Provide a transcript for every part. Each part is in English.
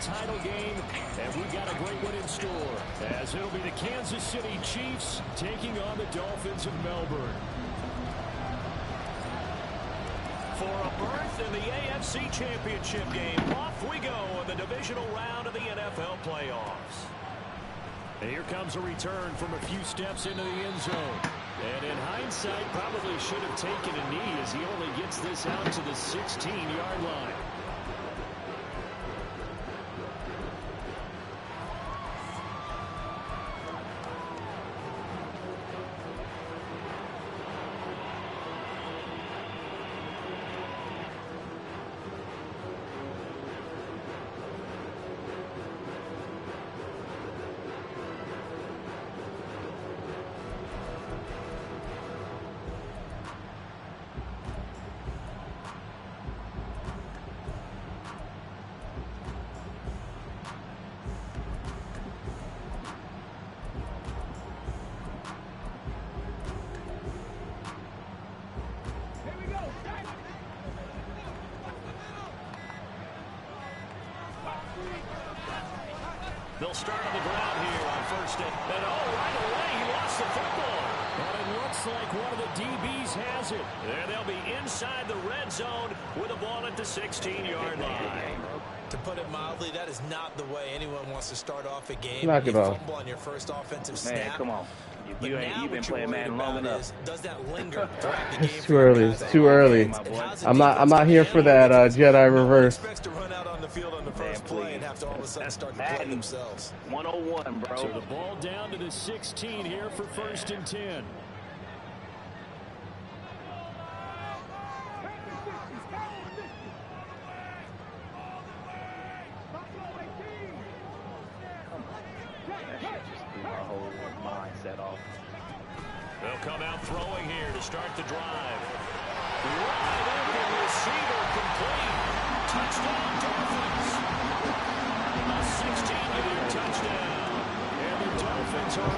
title game, and we've got a great one in store, as it'll be the Kansas City Chiefs taking on the Dolphins of Melbourne. For a berth in the AFC Championship game, off we go in the divisional round of the NFL playoffs. And here comes a return from a few steps into the end zone. And in hindsight, probably should have taken a knee as he only gets this out to the 16-yard line. They'll start on the ground here on first and right away he lost the football. And it looks like one of the DBs has it. And they'll be inside the red zone with a ball at the 16-yard line. To put it mildly, that is not the way anyone wants to start off a game. Knock it off. Fumble on your first offensive snap. Man, come on. You've been playing Madden long enough. Does that linger throughout the game? It's too early. It's too early. I'm not here for that Jedi reverse. Expects to run out on the field on the first play and have to all of a sudden start to play themselves. 101, bro. So the ball down to the 16 here for first and 10. They'll come out throwing here to start the drive. Wide open receiver complete. Touchdown Dolphins. A 16-yard touchdown. And the Dolphins are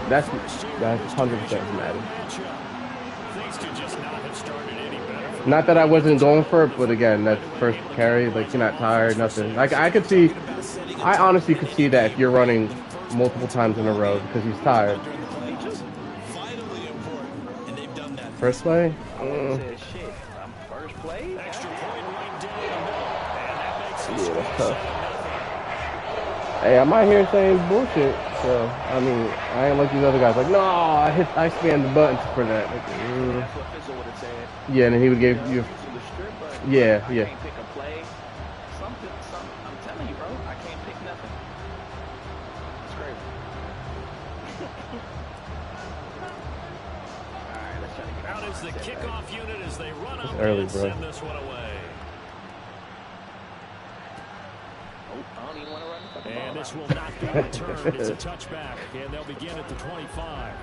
That's 100% Madden. Things could just not have started any better. Not that I wasn't going for it, but again, that first carry, like you're not tired, nothing. Like I honestly could see that if you're running multiple times in a row because he's tired. First play? First play? Extra point right down the middle. And that makes this Yeah, that's tough. Hey, I'm out here saying bullshit. So, I mean, I ain't like these other guys. Like, no, I spammed the buttons for that. Like, That's what Fizzle would have said. yeah, and then he would give you. Yeah. I can't pick a play. Something. I'm telling you, bro. I can't pick nothing. It's crazy. Out is the kickoff unit as they run up early, and bro. send this one away. I don't even want to run the fucking And ball this out. will not be returned. It's a touchback, and they'll begin at the 25.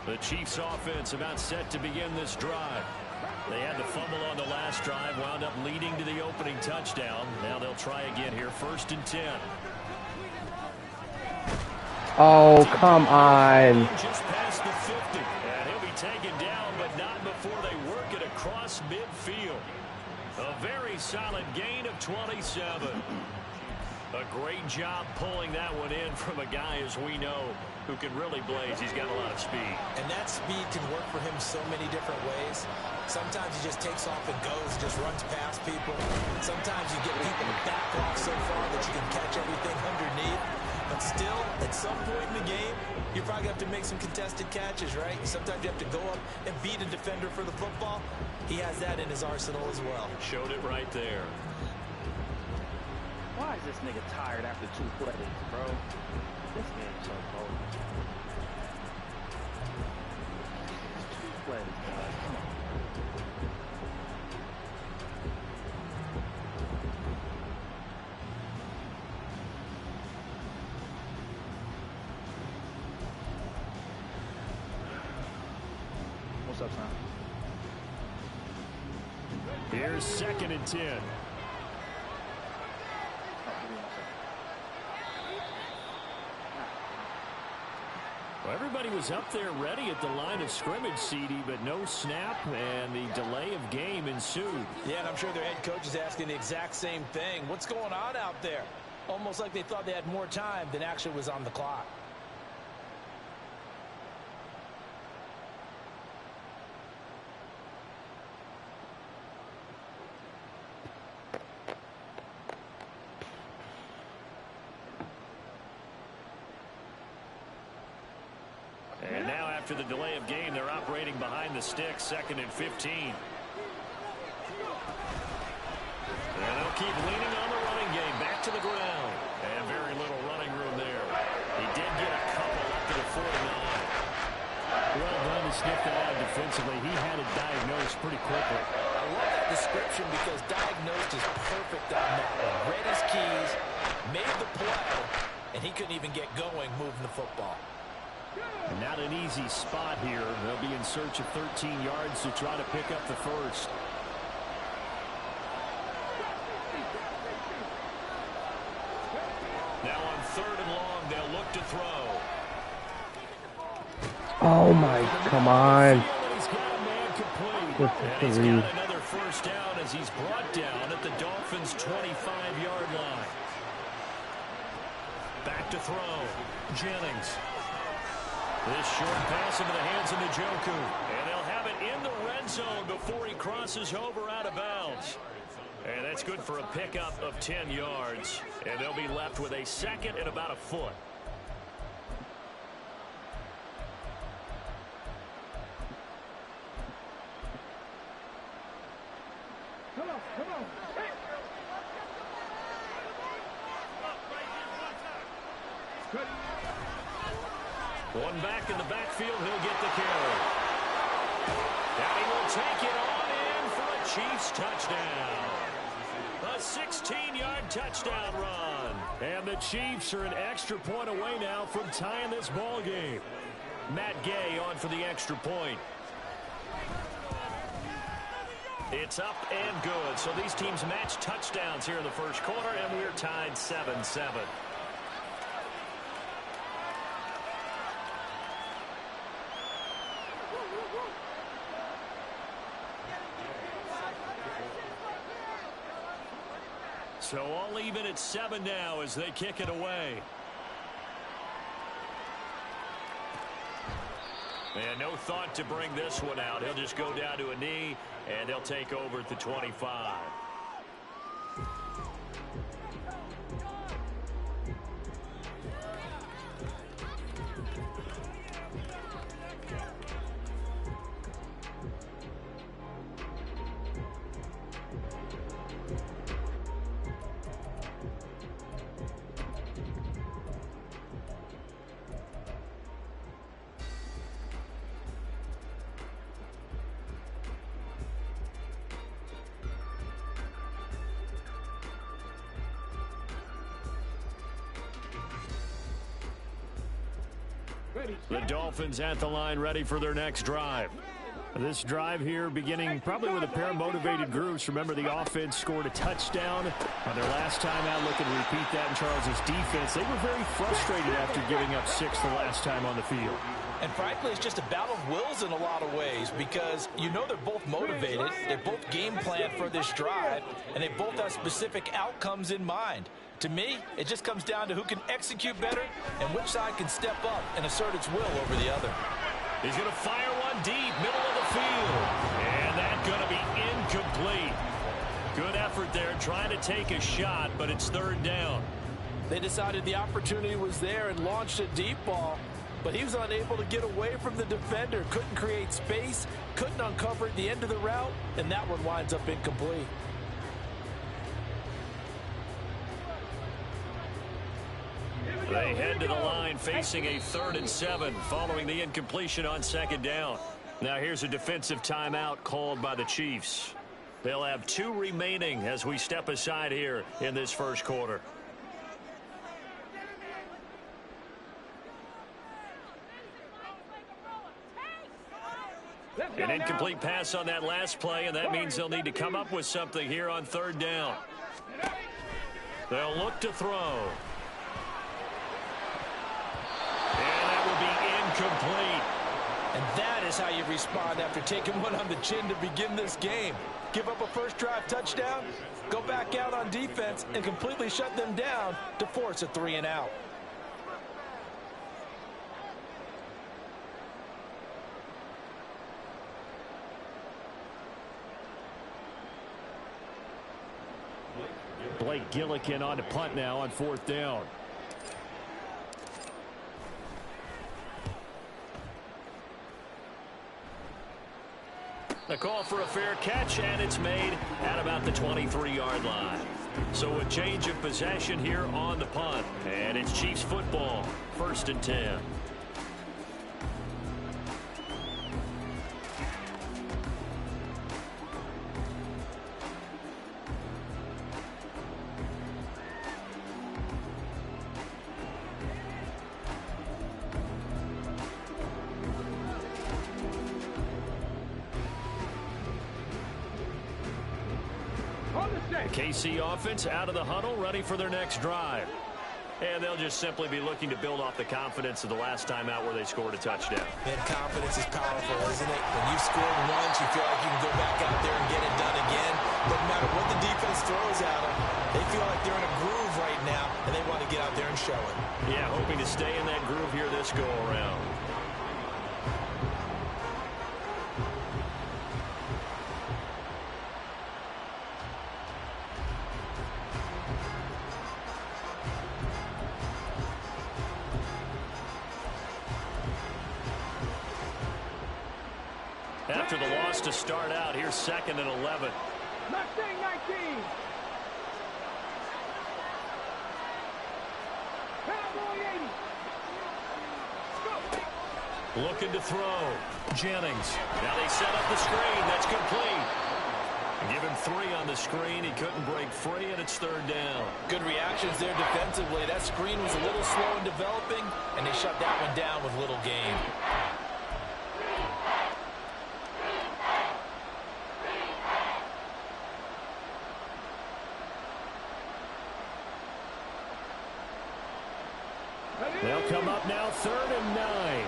The Chiefs offense about set to begin this drive. They had the fumble on the last drive, wound up leading to the opening touchdown. Now they'll try again here, first and 10. Oh, come on. Just past the 50. And he'll be taken down, but not before they work it across midfield. A very solid gain of 27. A great job pulling that one in from a guy, as we know, who can really blaze. He's got a lot of speed. And that speed can work for him so many different ways. Sometimes he just takes off and goes, just runs past people. Sometimes you get people to back off so far that you can catch everything underneath. But still, at some point in the game, you probably have to make some contested catches, right? Sometimes you have to go up and beat a defender for the football. He has that in his arsenal as well. Showed it right there. Why is this nigga tired after 2 plays, bro? This game's so cold. 2 plays, guys. Come on. What's up, son? Here's 2nd and 10. Well, everybody was up there ready at the line of scrimmage, CD, but no snap, and the delay of game ensued. Yeah, and I'm sure their head coach is asking the exact same thing. What's going on out there? Almost like they thought they had more time than actually was on the clock. And now after the delay of game, they're operating behind the sticks, 2nd and 15. And they'll keep leaning on the running game, back to the ground. And very little running room there. He did get a couple up to the 49. Well done to sniff that out defensively. He had it diagnosed pretty quickly. I love that description because diagnosed is perfect on that one. Read his keys, made the play, and he couldn't even get going moving the football. Not an easy spot here. They'll be in search of 13 yards to try to pick up the first. Now on 3rd and long, they'll look to throw. Oh my, come on. He's got a man complete. Good And he's read. got another first down as he's brought down at the Dolphins' 25-yard line. Back to throw. Jennings. This short pass into the hands of Njoku. And they'll have it in the red zone before he crosses over out of bounds. And that's good for a pickup of 10 yards. And they'll be left with a 2nd and about a foot. One back in the backfield, he'll get the carry. And he will take it on in for a Chiefs touchdown. A 16-yard touchdown run. And the Chiefs are an extra point away now from tying this ball game. Matt Gay on for the extra point. It's up and good. So these teams match touchdowns here in the first quarter, and we're tied 7-7. So all even at 7 now as they kick it away. And no thought to bring this one out. He'll just go down to a knee, and they'll take over at the 25. The Dolphins at the line ready for their next drive. This drive here beginning probably with a pair of motivated groups. Remember, the offense scored a touchdown on their last time out. Looking to repeat that in Charles's defense. They were very frustrated after giving up 6 the last time on the field. And frankly, it's just a battle of wills in a lot of ways because you know they're both motivated. They both game plan for this drive, and they both have specific outcomes in mind. To me, it just comes down to who can execute better and which side can step up and assert its will over the other. He's going to fire one deep, middle of the field. And that's going to be incomplete. Good effort there, trying to take a shot, but it's 3rd down. They decided the opportunity was there and launched a deep ball, but he was unable to get away from the defender. Couldn't create space, couldn't uncover at the end of the route, and that one winds up incomplete. They head to the line facing a 3rd and 7 following the incompletion on 2nd down. Now here's a defensive timeout called by the Chiefs. They'll have 2 remaining as we step aside here in this first quarter. An incomplete pass on that last play, and that means they'll need to come up with something here on third down. They'll look to throw. And that will be incomplete. And that is how you respond after taking one on the chin to begin this game. Give up a first drive touchdown, go back out on defense, and completely shut them down to force a 3-and-out. Blake Gillikin on to punt now on fourth down. The call for a fair catch, and it's made at about the 23-yard line. So a change of possession here on the punt. And it's Chiefs football, 1st and 10. KC offense out of the huddle, ready for their next drive. And they'll just simply be looking to build off the confidence of the last time out where they scored a touchdown. Man, confidence is powerful, isn't it? When you've scored once, you feel like you can go back out there and get it done again. Doesn't matter what the defense throws at them. They feel like they're in a groove right now, and they want to get out there and show it. Yeah, hoping to stay in that groove here this go-around. After the loss to start out, here's 2nd and 11. Mustang 19. Cowboy 80. Looking to throw. Jennings. Now they set up the screen. That's complete. Give him 3 on the screen. He couldn't break free, and it's 3rd down. Good reactions there defensively. That screen was a little slow in developing, and they shut that one down with little gain. They'll come up now 3rd and 9.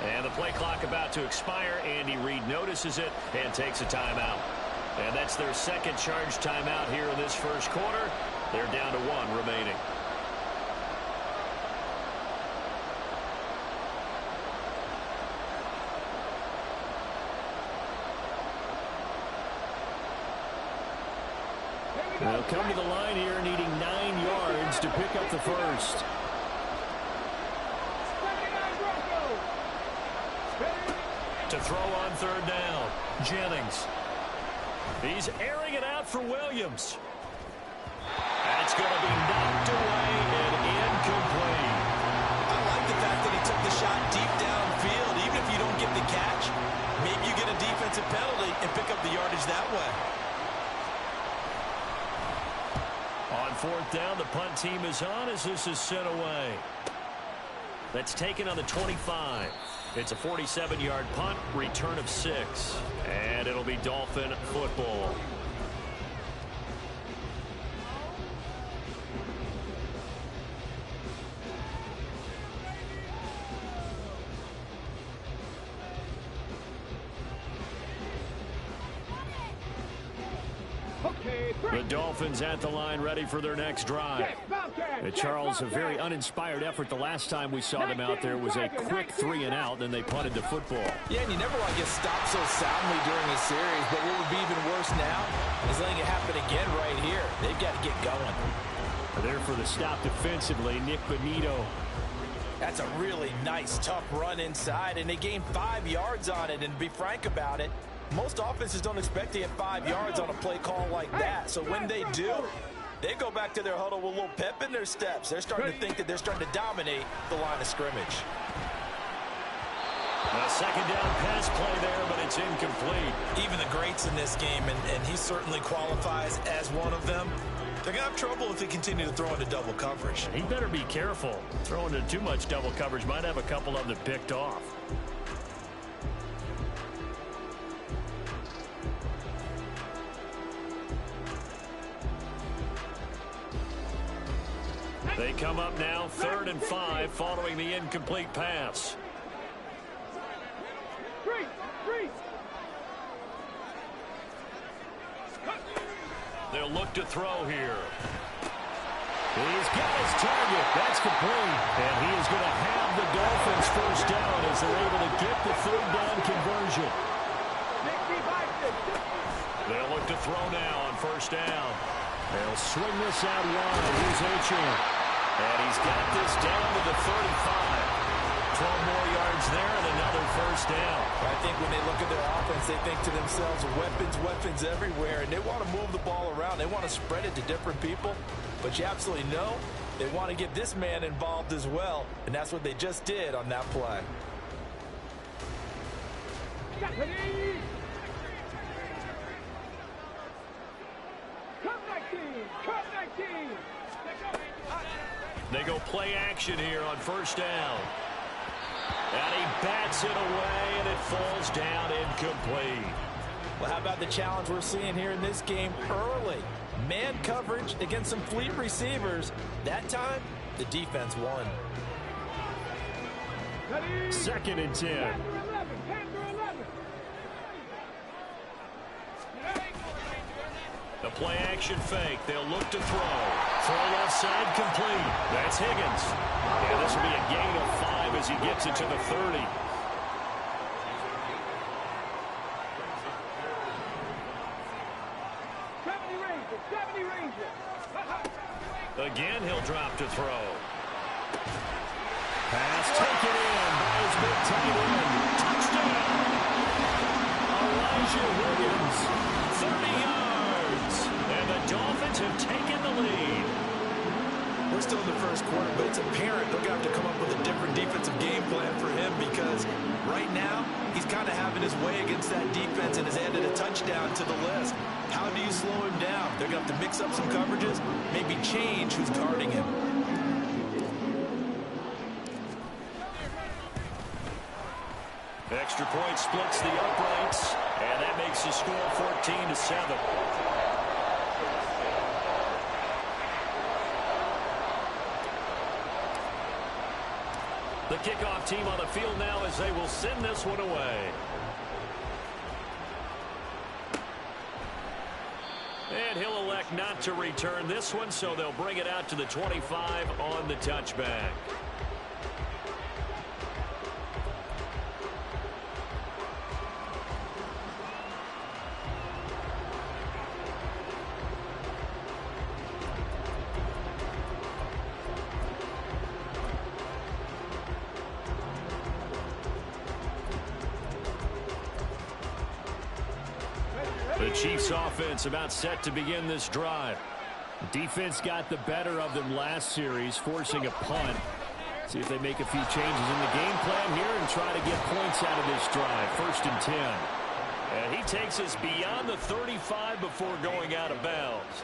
And the play clock about to expire. Andy Reid notices it and takes a timeout. And that's their 2nd charge timeout here in this first quarter. They're down to 1 remaining. They'll come to the line here needing 9 yards to pick up the first. To throw on 3rd down. Jennings. He's airing it out for Williams. That's going to be knocked away and incomplete. I like the fact that he took the shot deep downfield. Even if you don't get the catch, maybe you get a defensive penalty and pick up the yardage that way. On 4th down, the punt team is on as this is sent away. That's taken on the 25. It's a 47-yard punt, return of 6. And it'll be Dolphin football. The Dolphins at the line, ready for their next drive. Charles, a very uninspired effort. The last time we saw them out there was a quick 3-and-out, then they punted the football. Yeah, and you never want to get stopped so soundly during a series, but what would be even worse now is letting it happen again right here. They've got to get going. There for the stop defensively, Nick Bonito. That's a really nice, tough run inside, and they gained 5 yards on it, and to be frank about it, most offenses don't expect to get 5 yards on a play call like that. So when they do, they go back to their huddle with a little pep in their steps. They're starting to think that they're starting to dominate the line of scrimmage. A second down pass play there, but it's incomplete. Even the greats in this game, and he certainly qualifies as one of them, they're going to have trouble if they continue to throw into double coverage. He better be careful. Throwing into too much double coverage might have a couple of them picked off. They come up now 3rd and 5 following the incomplete pass. They'll look to throw here. He's got his target. That's complete. And he is going to have the Dolphins first down as they're able to get the 3rd down conversion. They'll look to throw now on 1st down. They'll swing this out wide. Here's Achane. And he's got this down to the 35. 12 more yards there and another 1st down. I think when they look at their offense, they think to themselves, weapons everywhere, and they want to move the ball around. They want to spread it to different people, but you absolutely know they want to get this man involved as well, and that's what they just did on that play. They go play action here on 1st down. And he bats it away, and it falls down incomplete. Well, how about the challenge we're seeing here in this game early? Man coverage against some fleet receivers. That time, the defense won. 2nd and 10. The play action fake. They'll look to throw. Throw left side complete. That's Higgins. Yeah, this will be a gain of 5 as he gets it to the 30. Again, he'll drop to throw. Pass taken in by his big tight end. Touchdown! Elijah Higgins, 30 yards. And the Dolphins have taken the lead. We're still in the 1st quarter, but it's apparent they're going to have to come up with a different defensive game plan for him because right now he's kind of having his way against that defense and has added a touchdown to the list. How do you slow him down? They're going to have to mix up some coverages, maybe change who's guarding him. Extra point splits the uprights, and that makes the score 14-7. The kickoff team on the field now as they will send this one away. And he'll elect not to return this one, so they'll bring it out to the 25 on the touchback. The Chiefs offense about set to begin this drive. Defense got the better of them last series, forcing a punt. See if they make a few changes in the game plan here and try to get points out of this drive. 1st and 10. And he takes us beyond the 35 before going out of bounds.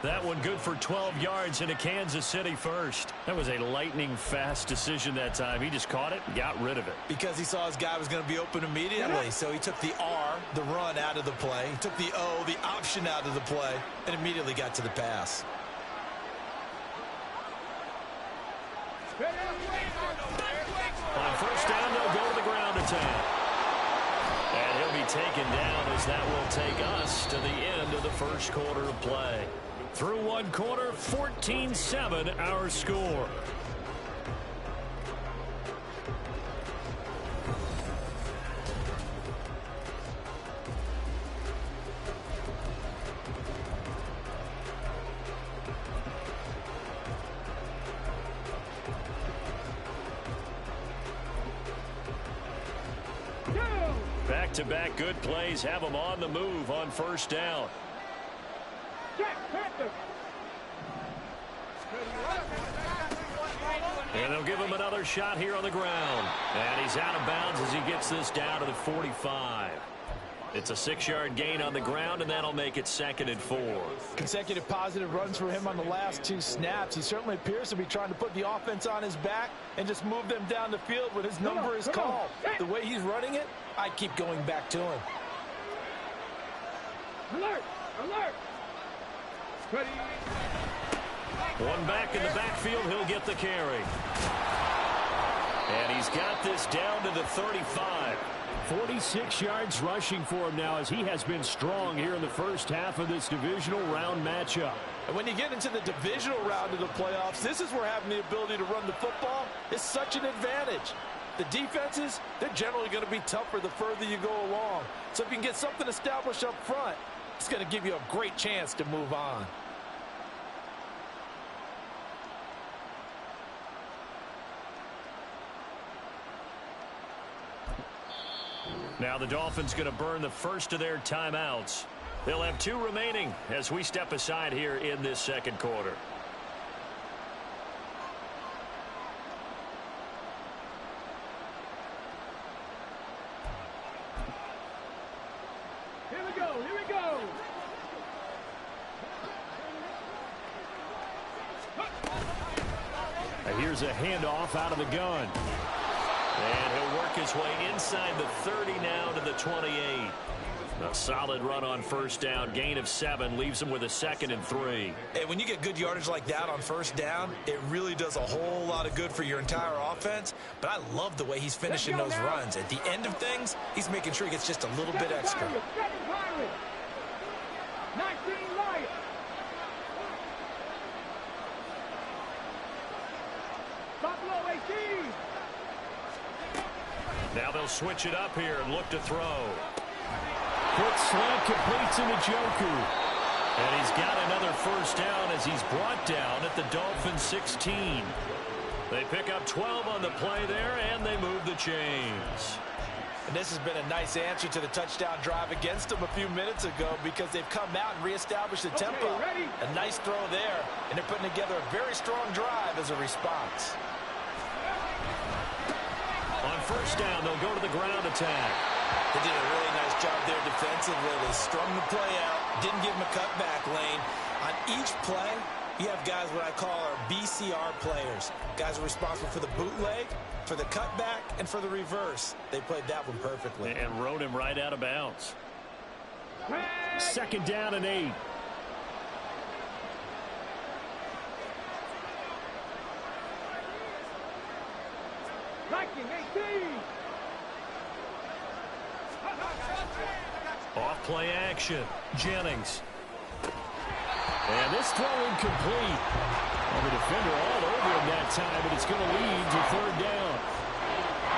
That one good for 12 yards into Kansas City first. That was a lightning-fast decision that time. He just caught it and got rid of it. Because he saw his guy was going to be open immediately. So he took the R, the run, out of the play. He took the O, the option, out of the play, and immediately got to the pass. On 1st down, they'll go to the ground attack. And he'll be taken down as that will take us to the end of the 1st quarter of play. Through 1 quarter, 14-7 our score. Back-to-back good plays have them on the move on 1st down. And they'll give him another shot here on the ground. And he's out of bounds as he gets this down to the 45. It's a 6-yard gain on the ground, and that'll make it 2nd and 4. Consecutive positive runs for him on the last 2 snaps. He certainly appears to be trying to put the offense on his back and just move them down the field when his number is called. The way he's running it, I keep going back to him. Alert! Alert! Ready. One back in the backfield, he'll get the carry. And he's got this down to the 35. 46 yards rushing for him now as he has been strong here in the first half of this divisional round matchup. And when you get into the divisional round of the playoffs, this is where having the ability to run the football is such an advantage. The defenses, they're generally going to be tougher the further you go along. So if you can get something established up front, it's going to give you a great chance to move on. Now the Dolphins going to burn the first of their timeouts. They'll have 2 remaining as we step aside here in this second quarter. Here we go, here we go. Now here's a handoff out of the gun. And he'll work his way inside the 30 now to the 28. A solid run on first down. Gain of 7 leaves him with a 2nd and 3. Hey, when you get good yardage like that on first down, it really does a whole lot of good for your entire offense. But I love the way he's finishing those runs. At the end of things, he's making sure he gets just a little bit extra. 19 Lions. Buffalo 18. Now they'll switch it up here and look to throw. Quick slant completes into Njoku. And he's got another first down as he's brought down at the Dolphins 16. They pick up 12 on the play there, and they move the chains. And this has been a nice answer to the touchdown drive against them a few minutes ago because they've come out and reestablished the tempo. A nice throw there, and they're putting together a very strong drive as a response. On first down, they'll go to the ground attack. They did a really nice job there defensively. They strung the play out, didn't give him a cutback lane. On each play, you have guys what I call our BCR players. Guys are responsible for the bootleg, for the cutback, and for the reverse. They played that one perfectly. And rode him right out of bounds. 2nd down and 8. Off play action. Jennings. And this throw incomplete. Well, the defender all over him that time, but it's going to lead to 3rd down.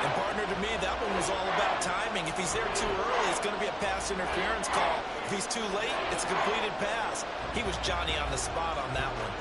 And partner, to me, that one was all about timing. If he's there too early, it's going to be a pass interference call. If he's too late, it's a completed pass. He was Johnny on the spot on that one.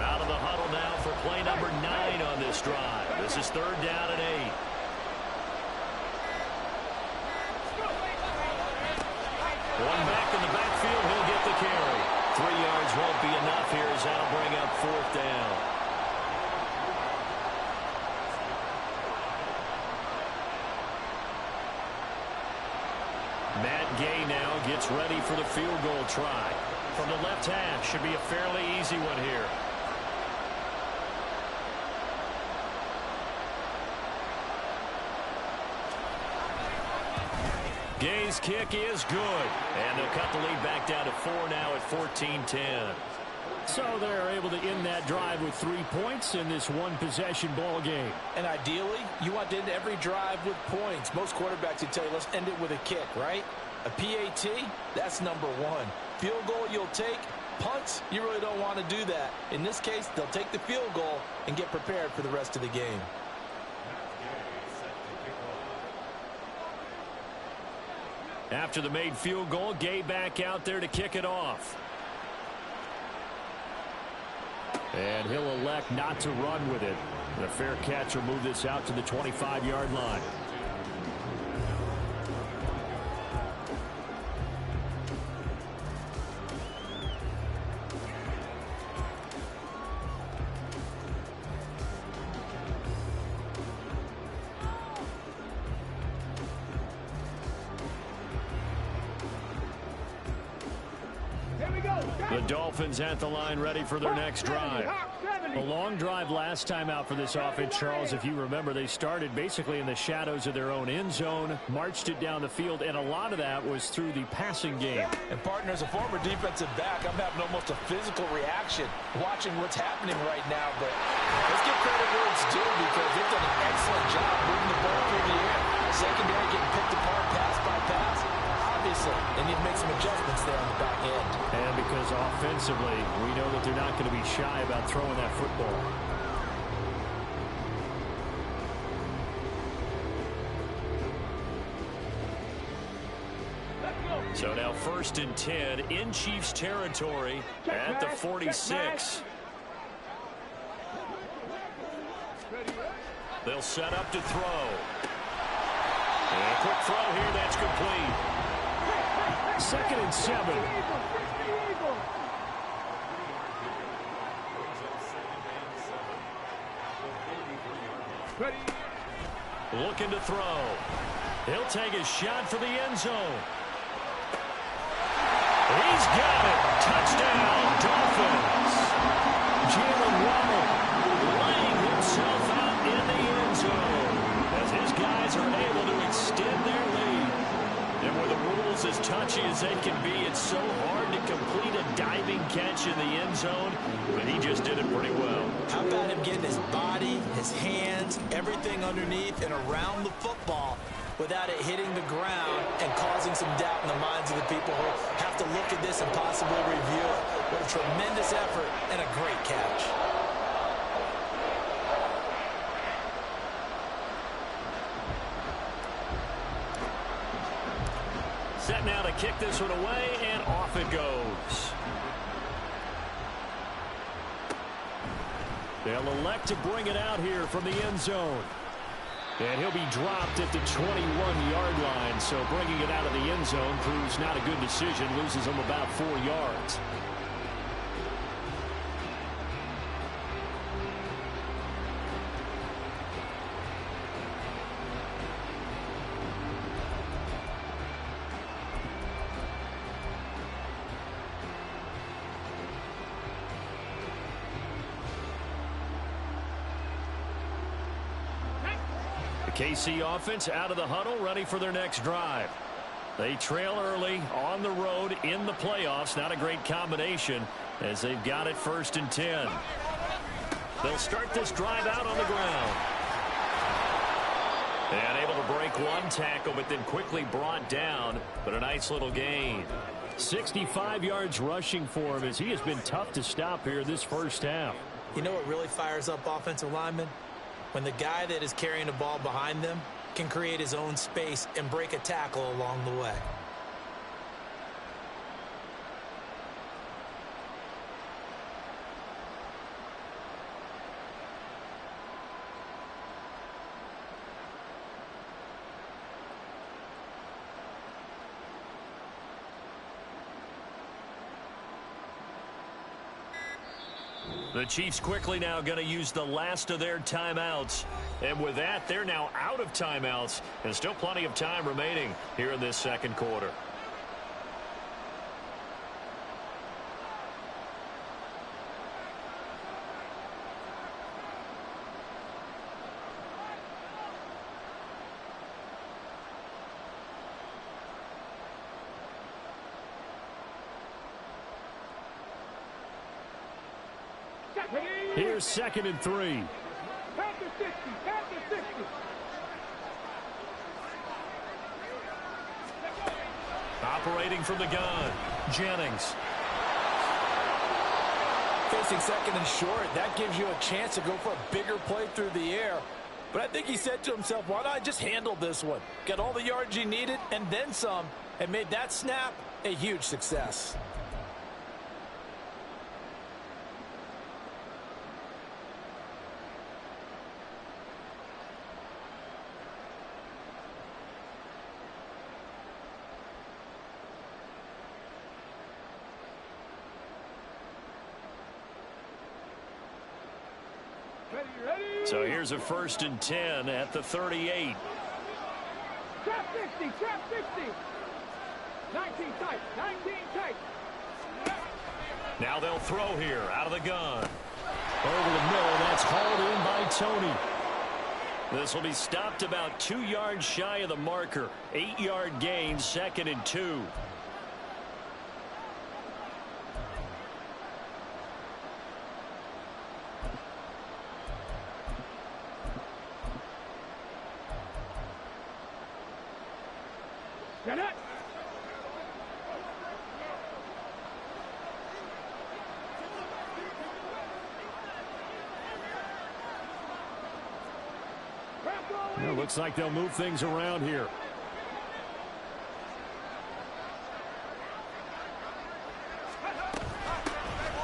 Out of the huddle now for play number 9 on this drive. This is 3rd down and 8. One back in the backfield, he'll get the carry. 3 yards won't be enough here as that'll bring up 4th down. Matt Gay now gets ready for the field goal try. From the left hash, should be a fairly easy one here. Gay's kick is good. And they'll cut the lead back down to 4 now at 14-10. So they're able to end that drive with 3 points in this one-possession ball game. And ideally, you want to end every drive with points. Most quarterbacks would tell you, let's end it with a kick, right? A PAT, that's number 1. Field goal you'll take. Punts, you really don't want to do that. In this case, they'll take the field goal and get prepared for the rest of the game. After the made field goal, Gay back out there to kick it off. And he'll elect not to run with it. The fair catch will move this out to the 25-yard line. The Dolphins at the line ready for their next drive. A long drive last time out for this offense, Charles. If you remember, they started basically in the shadows of their own end zone, marched it down the field, and a lot of that was through the passing game. And partner, as a former defensive back, I'm having almost a physical reaction watching what's happening right now. But let's give credit where it's due because they've done an excellent job moving the ball through the air. Secondary getting picked apart pass by pass. Obviously, they need to make some adjustments there on the back end. And because offensively, we know that they're not going to be shy about throwing that football. So now 1st and 10 in Chiefs territory at the 46. They'll set up to throw. And a quick throw here, that's complete. 2nd and 7. Looking to throw. He'll take a shot for the end zone. He's got it. Touchdown, Dolphins. Jalen Waddle laying himself out in the end zone as his guys are able to extend their lead. And with the rules as touchy as they can be, it's so hard to complete a diving catch in the end zone, but he just did it pretty well. How about him getting his body, his hands, everything underneath and around the football without it hitting the ground and causing some doubt in the minds of the people who have to look at this and possibly review it. What a tremendous effort and a great catch. Set now to kick this one away, and off it goes. They'll elect to bring it out here from the end zone. And he'll be dropped at the 21-yard line, so bringing it out of the end zone proves not a good decision, loses him about 4 yards. KC offense out of the huddle, ready for their next drive. They trail early on the road in the playoffs. Not a great combination as they've got it 1st and 10. They'll start this drive out on the ground. And able to break one tackle, but then quickly brought down. But a nice little gain. 65 yards rushing for him as he has been tough to stop here this first half. You know what really fires up offensive linemen? When the guy that is carrying the ball behind them can create his own space and break a tackle along the way. The Chiefs quickly now going to use the last of their timeouts. And with that, they're now out of timeouts. And still plenty of time remaining here in this second quarter. Here's 2nd and 3. Operating from the gun, Jennings. Facing 2nd and short, that gives you a chance to go for a bigger play through the air. But I think he said to himself, why not just handle this one? Get all the yards you needed and then some. and made that snap a huge success. So here's a 1st and 10 at the 38. Trap 60, trap 60. 19 tight, 19 tight. Now they'll throw here out of the gun. Over the middle, that's hauled in by Tony. This will be stopped about 2 yards shy of the marker. 8-yard gain, 2nd and 2. Get it. Well, looks like they'll move things around here.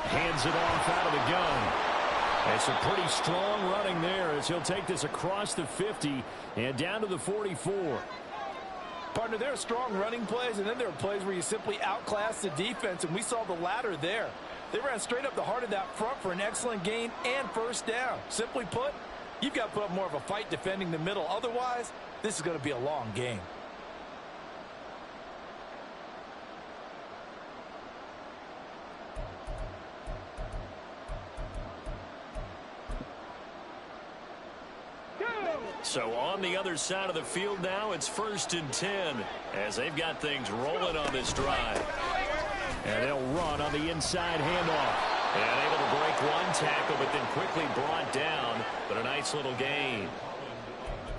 Hands it off out of the gun. It's a pretty strong running there as he'll take this across the 50 and down to the 44. Partner, there are strong running plays, and then there are plays where you simply outclass the defense, and we saw the latter there. They ran straight up the heart of that front for an excellent gain and 1st down. Simply put, you've got to put up more of a fight defending the middle. Otherwise, this is going to be a long game. So on the other side of the field now, it's 1st and 10 as they've got things rolling on this drive. And they'll run on the inside handoff. And able to break one tackle, but then quickly brought down. But a nice little gain.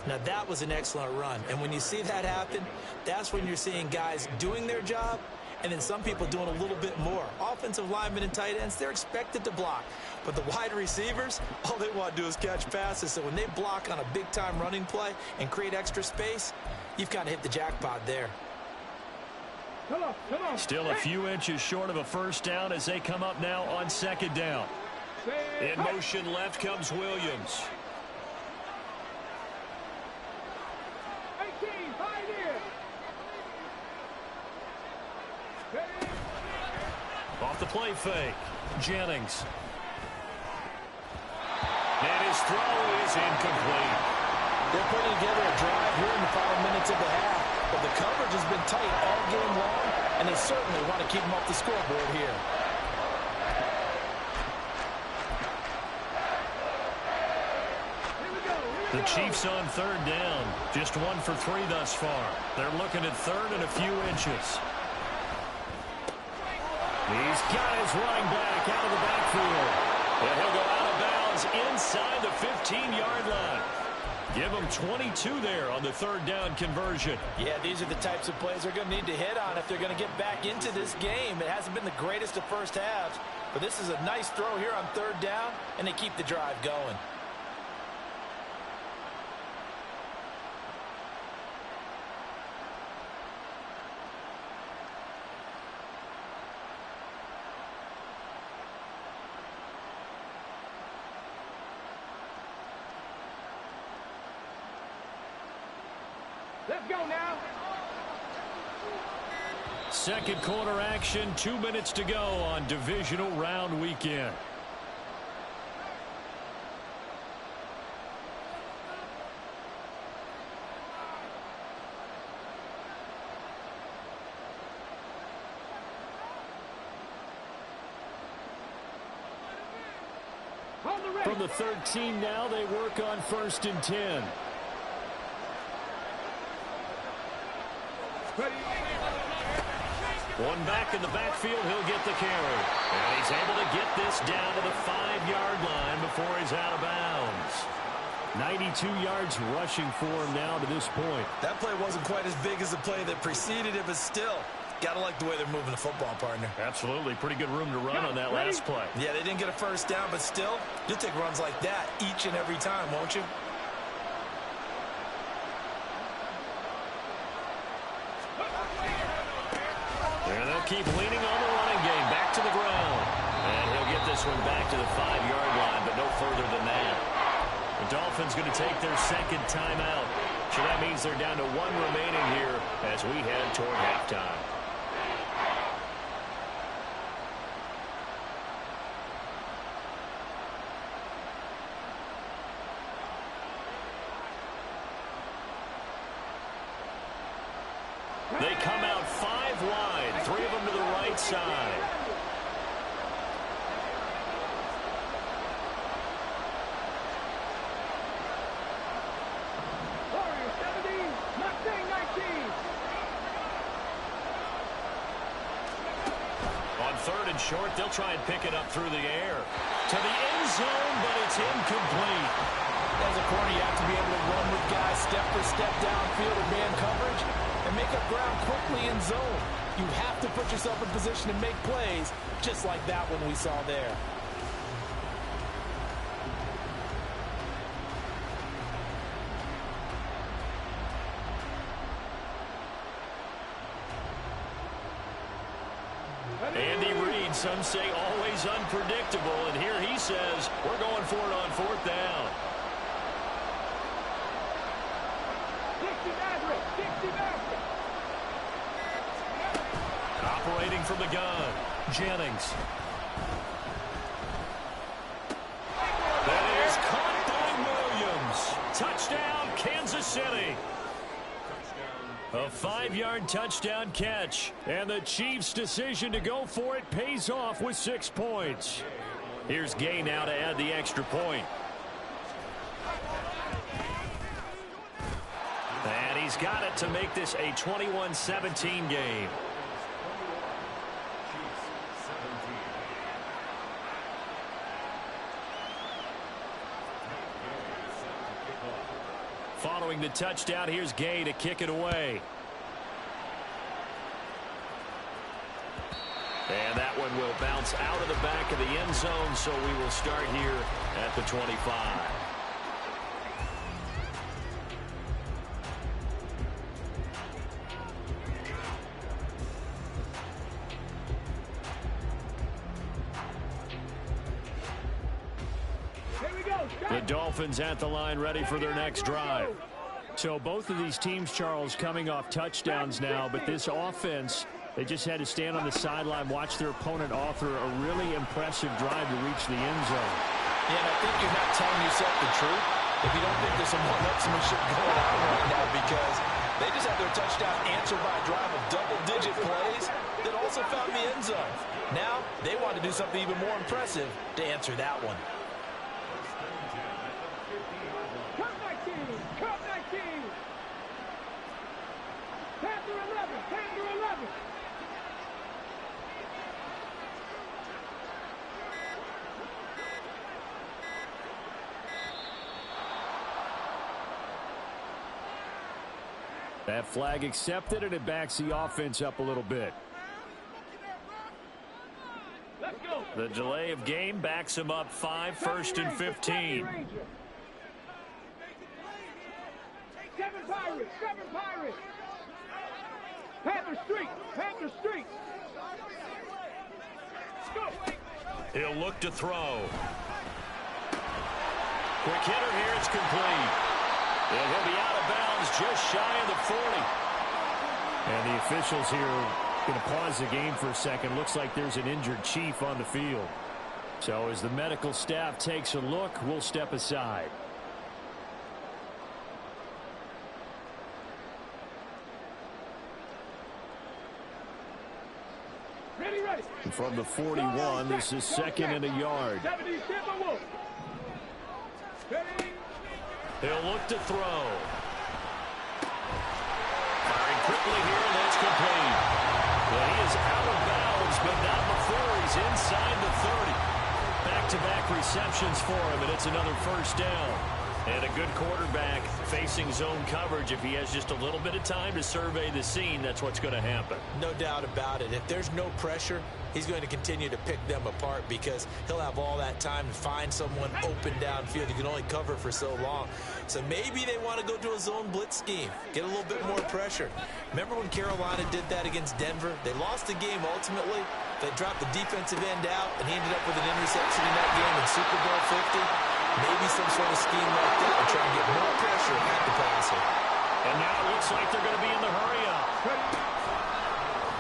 Now, that was an excellent run. And when you see that happen, that's when you're seeing guys doing their job and then some people doing a little bit more. Offensive linemen and tight ends, they're expected to block. But the wide receivers, all they want to do is catch passes. So when they block on a big-time running play and create extra space, you've got to hit the jackpot there. Come on, come on. Still a few inches short of a 1st down as they come up now on 2nd down. In motion left comes Williams. 18, pioneer. Off the play fake. Jennings. And his throw is incomplete. They're putting together a drive here in the final minutes of the half. But the coverage has been tight all game long, and they certainly want to keep them off the scoreboard here. The Chiefs on 3rd down. Just 1 for 3 thus far. They're looking at 3rd and a few inches. He's got his running back out of the backfield. And he'll go out of bounds inside the 15-yard line. Give them 22 there on the 3rd down conversion. Yeah, these are the types of plays they're going to need to hit on if they're going to get back into this game. It hasn't been the greatest of first halves, but this is a nice throw here on 3rd down, and they keep the drive going. Let's go now. 2nd quarter action, 2 minutes to go on divisional round weekend. From the 13 now, they work on 1st and 10. One back in the backfield, he'll get the carry. And he's able to get this down to the 5-yard line before he's out of bounds. 92 yards rushing for him now to this point. That play wasn't quite as big as the play that preceded it, but still, gotta like the way they're moving the football, partner. Absolutely. Pretty good room to run on that last play. Yeah, they didn't get a 1st down, but still, you'll take runs like that each and every time, won't you? keep leaning on the running game. Back to the ground. And he'll get this one back to the 5-yard line, but no further than that. The Dolphins going to take their second timeout. So that means they're down to 1 remaining here as we head toward halftime. They come out 5 wide, 3 of them to the right side. Warriors 17, Mustang 19. On 3rd and short, they'll try and pick it up through the air. To the end zone, but it's incomplete. As a corner, you have to be able to run with guys step for step downfield or man coverage and make up ground quickly in zone. You have to put yourself in position to make plays, just like that one we saw there. Andy Reid, some say always unpredictable, and here he says we're going for it on 4th down. 60 Maverick, 60 Maverick. Operating from the gun, Jennings. That is caught by Williams. Touchdown, Kansas City. A 5-yard touchdown catch, and the Chiefs' decision to go for it pays off with 6 points. Here's Gay now to add the extra point. And he's got it to make this a 21-17 game. Following the touchdown, here's Gay to kick it away. And that one will bounce out of the back of the end zone, so we will start here at the 25. The Dolphins at the line ready for their next drive. So both of these teams, Charles, coming off touchdowns now, but this offense, they just had to stand on the sideline, watch their opponent offer a really impressive drive to reach the end zone. Yeah, and I think you're not telling yourself the truth if you don't think there's some one-upsmanship going on right now, because they just had their touchdown answered by a drive of double-digit plays that also found the end zone. Now they want to do something even more impressive to answer that one. Cup 19, Cup 19. Panther 11, Panther 11. That flag accepted, and it backs the offense up a little bit. Let's go. The delay of game backs him up 5, 1st and 15. 7 Pirates, 7 Pirates. Panther Street, Panther Street. Let's go. He'll look to throw. Quick hitter here, it's complete. And he'll be out of bounds just shy of the 40. And the officials here going to pause the game for a second. Looks like there's an injured Chief on the field. So as the medical staff takes a look, we'll step aside. Ready, ready. From the 41, this is 2nd and a yard. 70 Timberwolves. Ready. He'll look to throw. Firing quickly here, and that's complete. Well, he is out of bounds, but not before he's inside the 30. Back-to-back receptions for him, and it's another 1st down. And a good quarterback facing zone coverage, if he has just a little bit of time to survey the scene, that's what's going to happen. No doubt about it. If there's no pressure, he's going to continue to pick them apart because he'll have all that time to find someone open downfield. You can only cover for so long. So maybe they want to go to a zone blitz scheme, get a little bit more pressure. Remember when Carolina did that against Denver? They lost the game ultimately. They dropped the defensive end out, and he ended up with an interception in that game in Super Bowl 50. Maybe some sort of scheme like that to try and get more pressure at the passer. And now it looks like they're going to be in the hurry-up.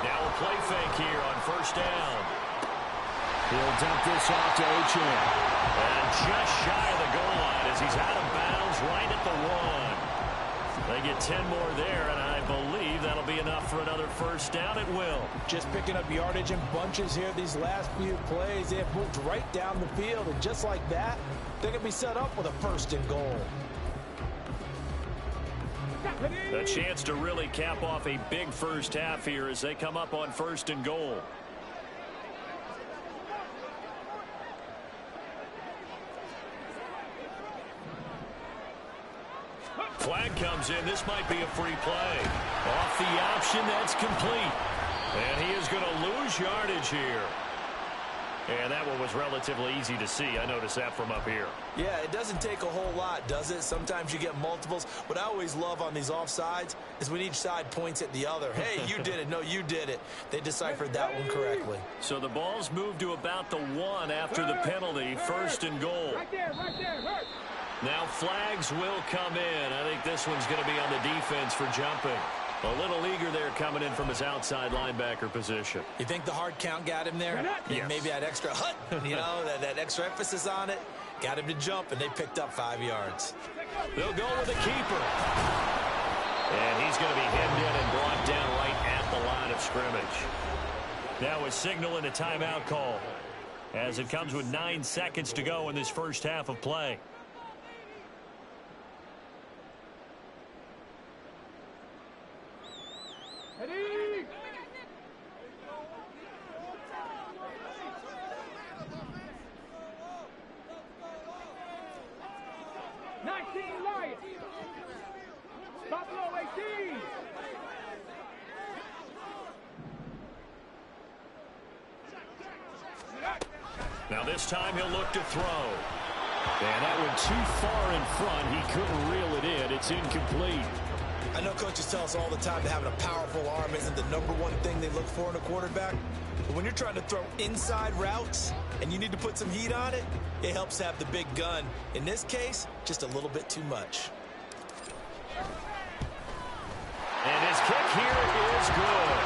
Now a play fake here on first down. He'll dump this off to Achane. And just shy of the goal line as he's out of bounds right at the 1. They get 10 more there, and I believe that'll be enough for another first down. It will. Just picking up yardage in bunches here these last few plays. They have moved right down the field, and just like that, they're going to be set up with a first and goal. A chance to really cap off a big first half here as they come up on first and goal. Flag comes in. This might be a free play. Off the option, that's complete. And he is going to lose yardage here. And that one was relatively easy to see. I noticed that from up here. Yeah, it doesn't take a whole lot, does it? Sometimes you get multiples. What I always love on these offsides is when each side points at the other. Hey, you did it. No, you did it. They deciphered that one correctly. So the ball's moved to about the 1 after the penalty. First and goal. Right there, hurt. Now flags will come in. I think this one's going to be on the defense for jumping. A little eager there coming in from his outside linebacker position. You think the hard count got him there? Yes. Maybe that extra that extra emphasis on it got him to jump, and they picked up 5 yards. They'll go with the keeper. And he's going to be hemmed in and brought down right at the line of scrimmage. Now a signal and a timeout call as it comes with 9 seconds to go in this first half of play. Ready? Lions. Buffalo 18. Now this time he'll look to throw. And that one too far in front. He couldn't reel it in. It's incomplete. I know coaches tell us all the time that having a powerful arm isn't the #1 thing they look for in a quarterback. But when you're trying to throw inside routes and you need to put some heat on it, it helps have the big gun. In this case, just a little bit too much. And his kick here is good.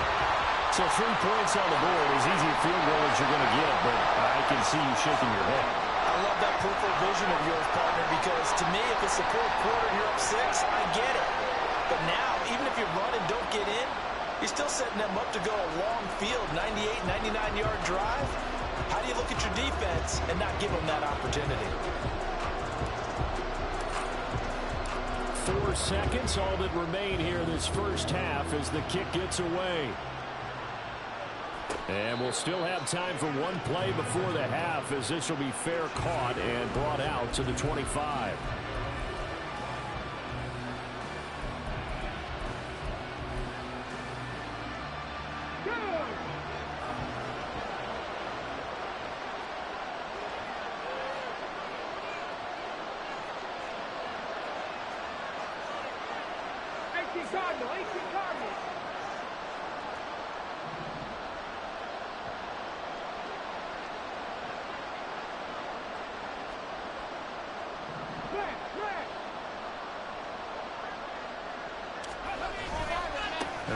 So 3 points on the board. As easy a field goal as you're going to get, but I can see you shaking your head. I love that peripheral vision of yours, partner, because to me, if it's the 4th quarter and you're up 6, I get it. But now, even if you run and don't get in, you're still setting them up to go a long field, 98, 99-yard drive. How do you look at your defense and not give them that opportunity? 4 seconds, all that remain here this first half as the kick gets away. And we'll still have time for one play before the half, as this will be fair caught and brought out to the 25.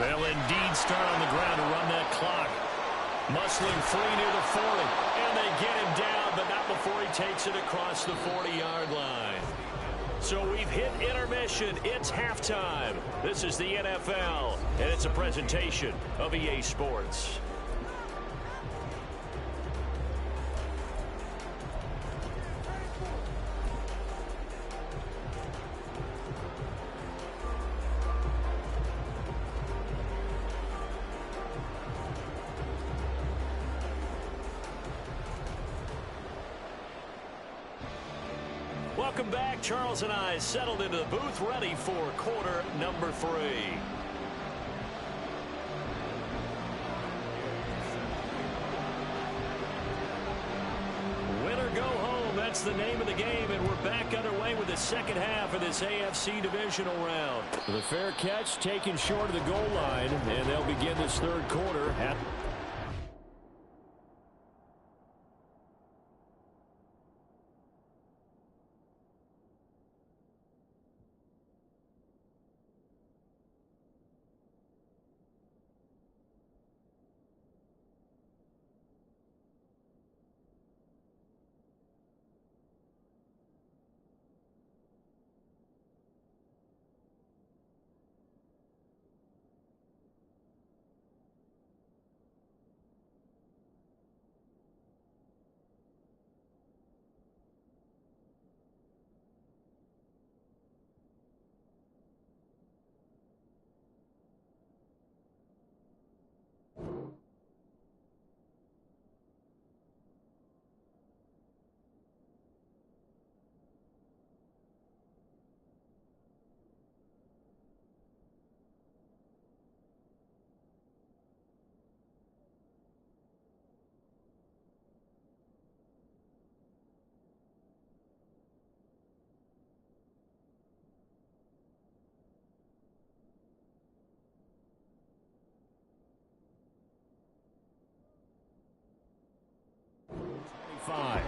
They'll indeed start on the ground to run that clock. Muscling free near the 40. And they get him down, but not before he takes it across the 40-yard line. So we've hit intermission. It's halftime. This is the NFL, and it's a presentation of EA Sports. Welcome back. Charles and I settled into the booth, ready for quarter number 3. Win or go home, that's the name of the game, and we're back underway with the second half of this AFC divisional round. The fair catch taken short of the goal line, and they'll begin this third quarter at five.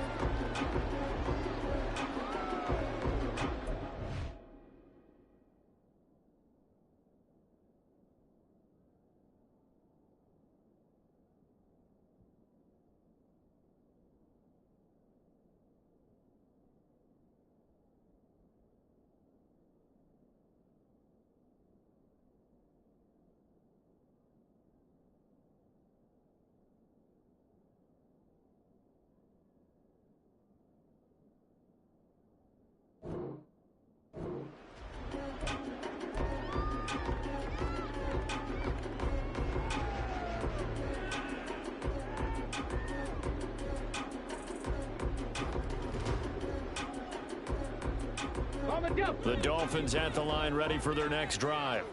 The Dolphins at the line, ready for their next drive.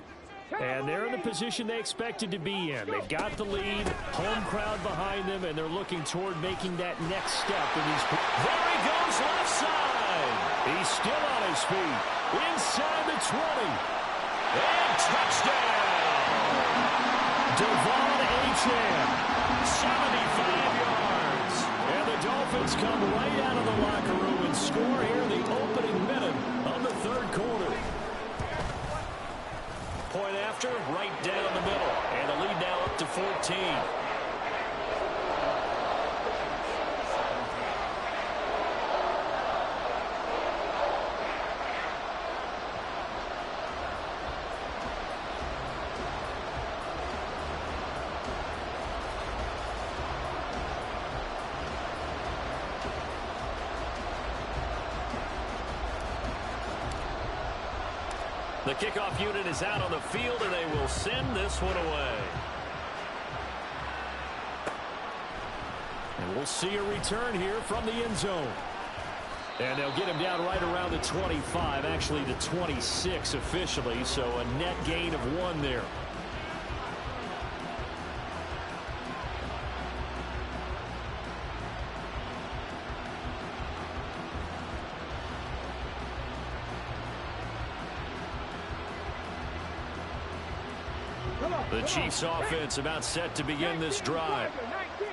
And they're in the position they expected to be in. They've got the lead, home crowd behind them, and they're looking toward making that next step in these. There he goes, left side. He's still on his feet. Inside the 20. And touchdown. Devon Achane, 75 yards. And the Dolphins come right out of the locker room and score here in the opening minute of the third quarter. Point after, right down the middle. And the lead now up to 14. The kickoff unit is out on the field, and they will send this one away. And we'll see a return here from the end zone. And they'll get him down right around the 25, actually the 26 officially, so a net gain of 1 there. The Chiefs offense about set to begin this drive.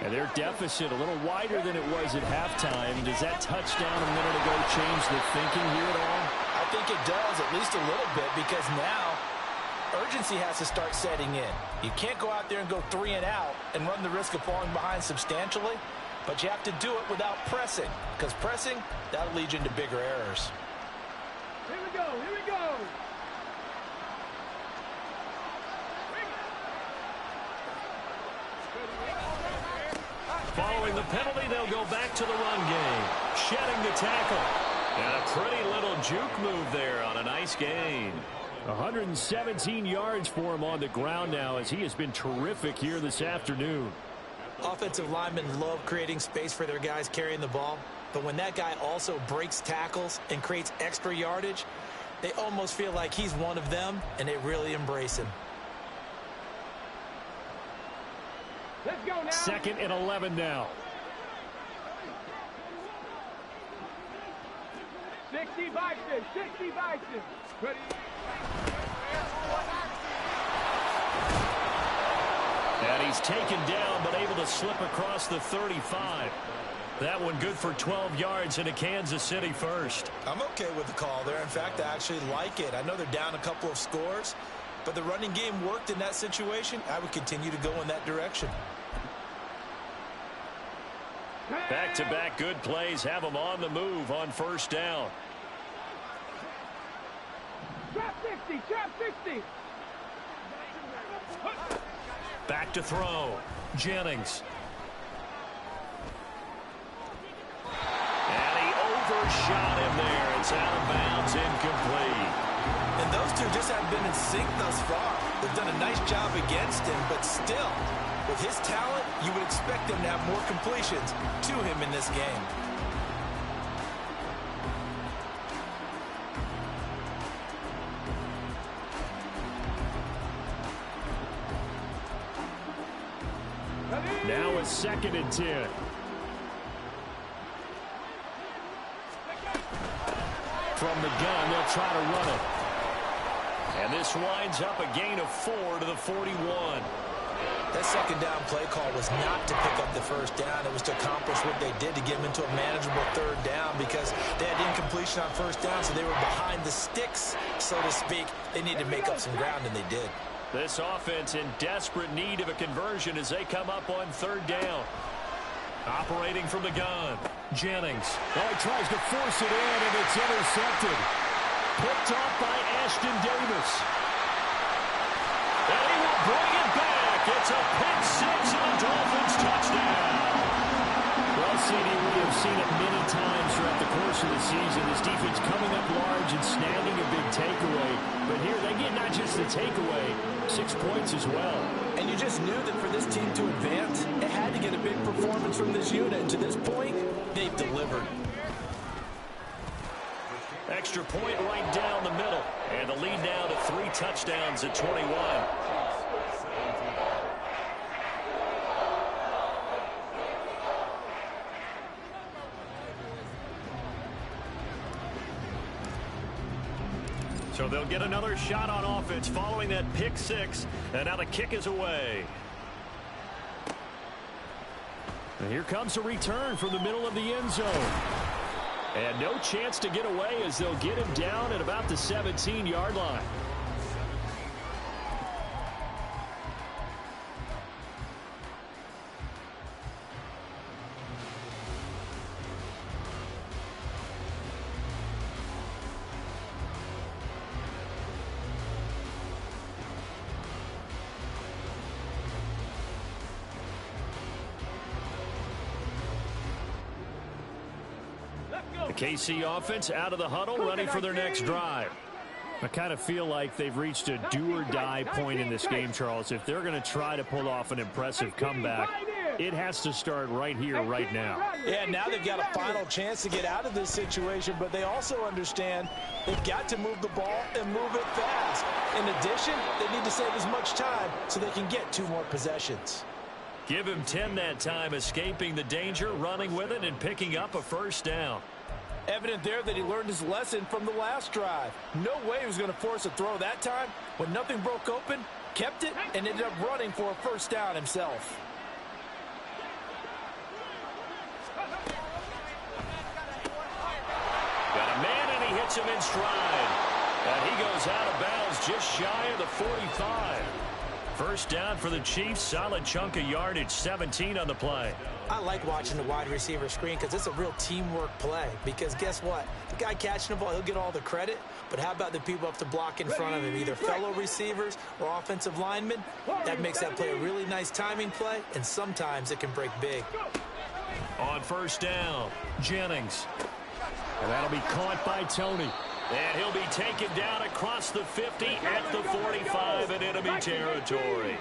And their deficit a little wider than it was at halftime. Does that touchdown a minute ago change the thinking here at all? I think it does, at least a little bit, because now urgency has to start setting in. You can't go out there and go 3 and out and run the risk of falling behind substantially, but you have to do it without pressing, because pressing, that'll lead you into bigger errors. Here we go, here we go. Following the penalty, they'll go back to the run game. Shedding the tackle. And a pretty little juke move there on a nice gain. 117 yards for him on the ground now, as he has been terrific here this afternoon. Offensive linemen love creating space for their guys carrying the ball. But when that guy also breaks tackles and creates extra yardage, they almost feel like he's one of them, and they really embrace him. Let's go now. 2nd and 11 now. 60 Vikings, 60 Vikings. Ready? And he's taken down, but able to slip across the 35. That one good for 12 yards into Kansas City first. I'm okay with the call there. In fact, I actually like it. I know they're down a couple of scores, but the running game worked in that situation. I would continue to go in that direction. Back-to-back good plays have them on the move on first down. Trap 60, trap 60. Back to throw. Jennings. And he overshot him there. It's out of bounds, incomplete. And those two just haven't been in sync thus far. They've done a nice job against him, but still, with his talent, you would expect him to have more completions to him in this game. Now it's 2nd and 10. From the gun, they'll try to run it. And this winds up a gain of 4 to the 41. That second down play call was not to pick up the first down. It was to accomplish what they did to get them into a manageable third down because they had incompletion on first down, so they were behind the sticks, so to speak. They needed to make up some ground, and they did. This offense in desperate need of a conversion as they come up on third down. Operating from the gun, Jennings. Oh, he tries to force it in, and it's intercepted. Picked off by Ashton Davis. And he will bring it back. It's a pick six and a Dolphins touchdown. Well, CD, we have seen it many times throughout the course of the season. This defense coming up large and snagging a big takeaway. But here they get not just the takeaway, 6 points as well. And you just knew that for this team to advance, it had to get a big performance from this unit. And to this point, they've delivered. Extra point right down the middle. And the lead now to 3 touchdowns at 21. So they'll get another shot on offense following that pick six. And now the kick is away. And here comes a return from the middle of the end zone. And no chance to get away as they'll get him down at about the 17-yard line. The KC offense out of the huddle, ready for their next drive. I kind of feel like they've reached a do-or-die point in this game, Charles. If they're going to try to pull off an impressive comeback, it has to start right here, right now. Yeah, now they've got a final chance to get out of this situation, but they also understand they've got to move the ball and move it fast. In addition, they need to save as much time so they can get 2 more possessions. Give him 10 that time, escaping the danger, running with it, and picking up a first down. Evident there that he learned his lesson from the last drive. No way he was going to force a throw that time. When nothing broke open, kept it, and ended up running for a first down himself. Got a man, and he hits him in stride. And he goes out of bounds just shy of the 45. First down for the Chiefs. Solid chunk of yardage, 17 on the play. I like watching the wide receiver screen because it's a real teamwork play. Because guess what? The guy catching the ball, he'll get all the credit. But how about the people up to block in front of him, either fellow receivers or offensive linemen? That makes that play a really nice timing play, and sometimes it can break big. On first down, Jennings. And that'll be caught by Tony. And he'll be taken down across the 50 at the 45 in enemy territory.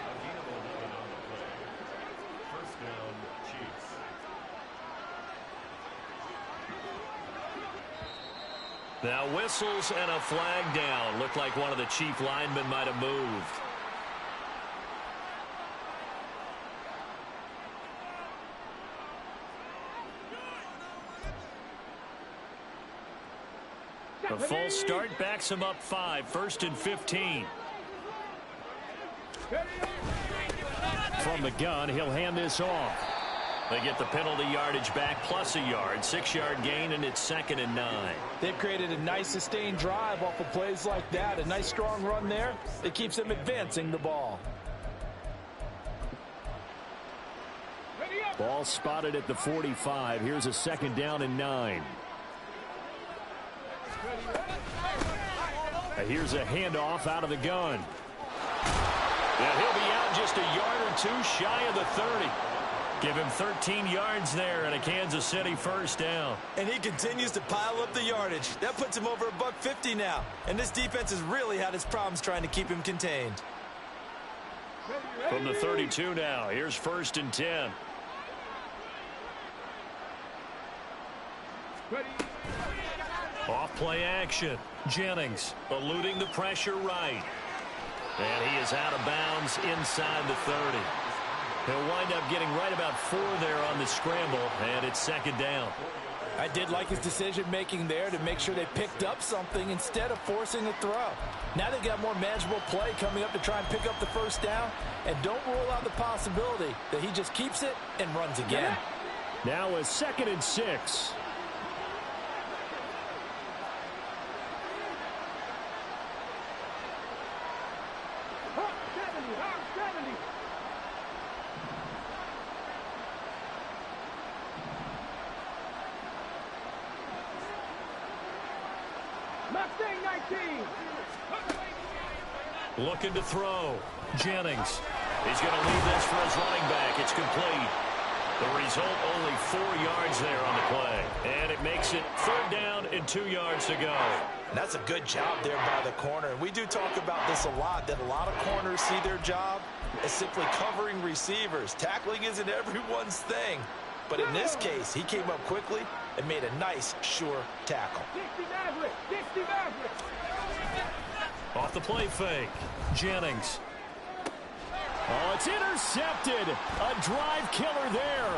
Now whistles and a flag down. Looked like one of the chief linemen might have moved. A full start backs him up 5. 1st and 15. From the gun, he'll hand this off. They get the penalty yardage back plus a yard. 6-yard gain, and it's 2nd and 9. They've created a nice sustained drive off of plays like that. A nice strong run there that keeps them advancing the ball. Ball spotted at the 45. Here's a 2nd down and 9. Here's a handoff out of the gun. And he'll be out just a yard or 2 shy of the 30. Give him 13 yards there and a Kansas City 1st down. And he continues to pile up the yardage. That puts him over $150 now. And this defense has really had its problems trying to keep him contained. From the 32 now, here's 1st and 10. Off play action. Jennings eluding the pressure right. And he is out of bounds inside the 30. He'll wind up getting right about 4 there on the scramble, and it's 2nd down. I did like his decision-making there to make sure they picked up something instead of forcing a throw. Now they've got more manageable play coming up to try and pick up the 1st down, and don't rule out the possibility that he just keeps it and runs again. Now a 2nd and 6. Looking to throw. Jennings. He's going to leave this for his running back. It's complete. The result, only 4 yards there on the play. And it makes it 3rd down and 2 yards to go. That's a good job there by the corner. And we do talk about this a lot, that a lot of corners see their job as simply covering receivers. Tackling isn't everyone's thing. But in this case, he came up quickly and made a nice, sure tackle. Off the play fake. Jennings. Oh, it's intercepted. A drive killer there.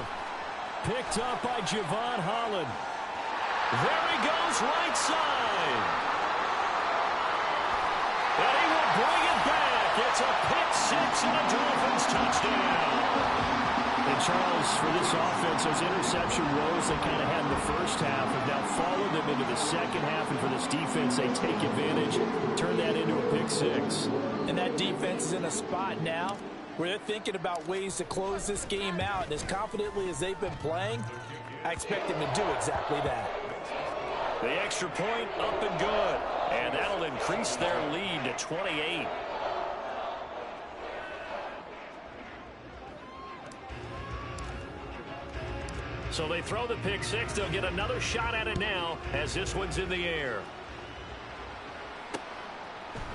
Picked up by Javon Holland. There he goes, right side. And he will bring it back. It's a pick 6 and a Dolphins touchdown. And Charles, for this offense, those interception woes they kind of had in the first half have now followed them into the second half. And for this defense, they take advantage, turn that into a pick 6. And that defense is in a spot now where they're thinking about ways to close this game out. And as confidently as they've been playing, I expect them to do exactly that. The extra point up and good. And that'll increase their lead to 28. So they throw the pick 6. They'll get another shot at it now as this one's in the air.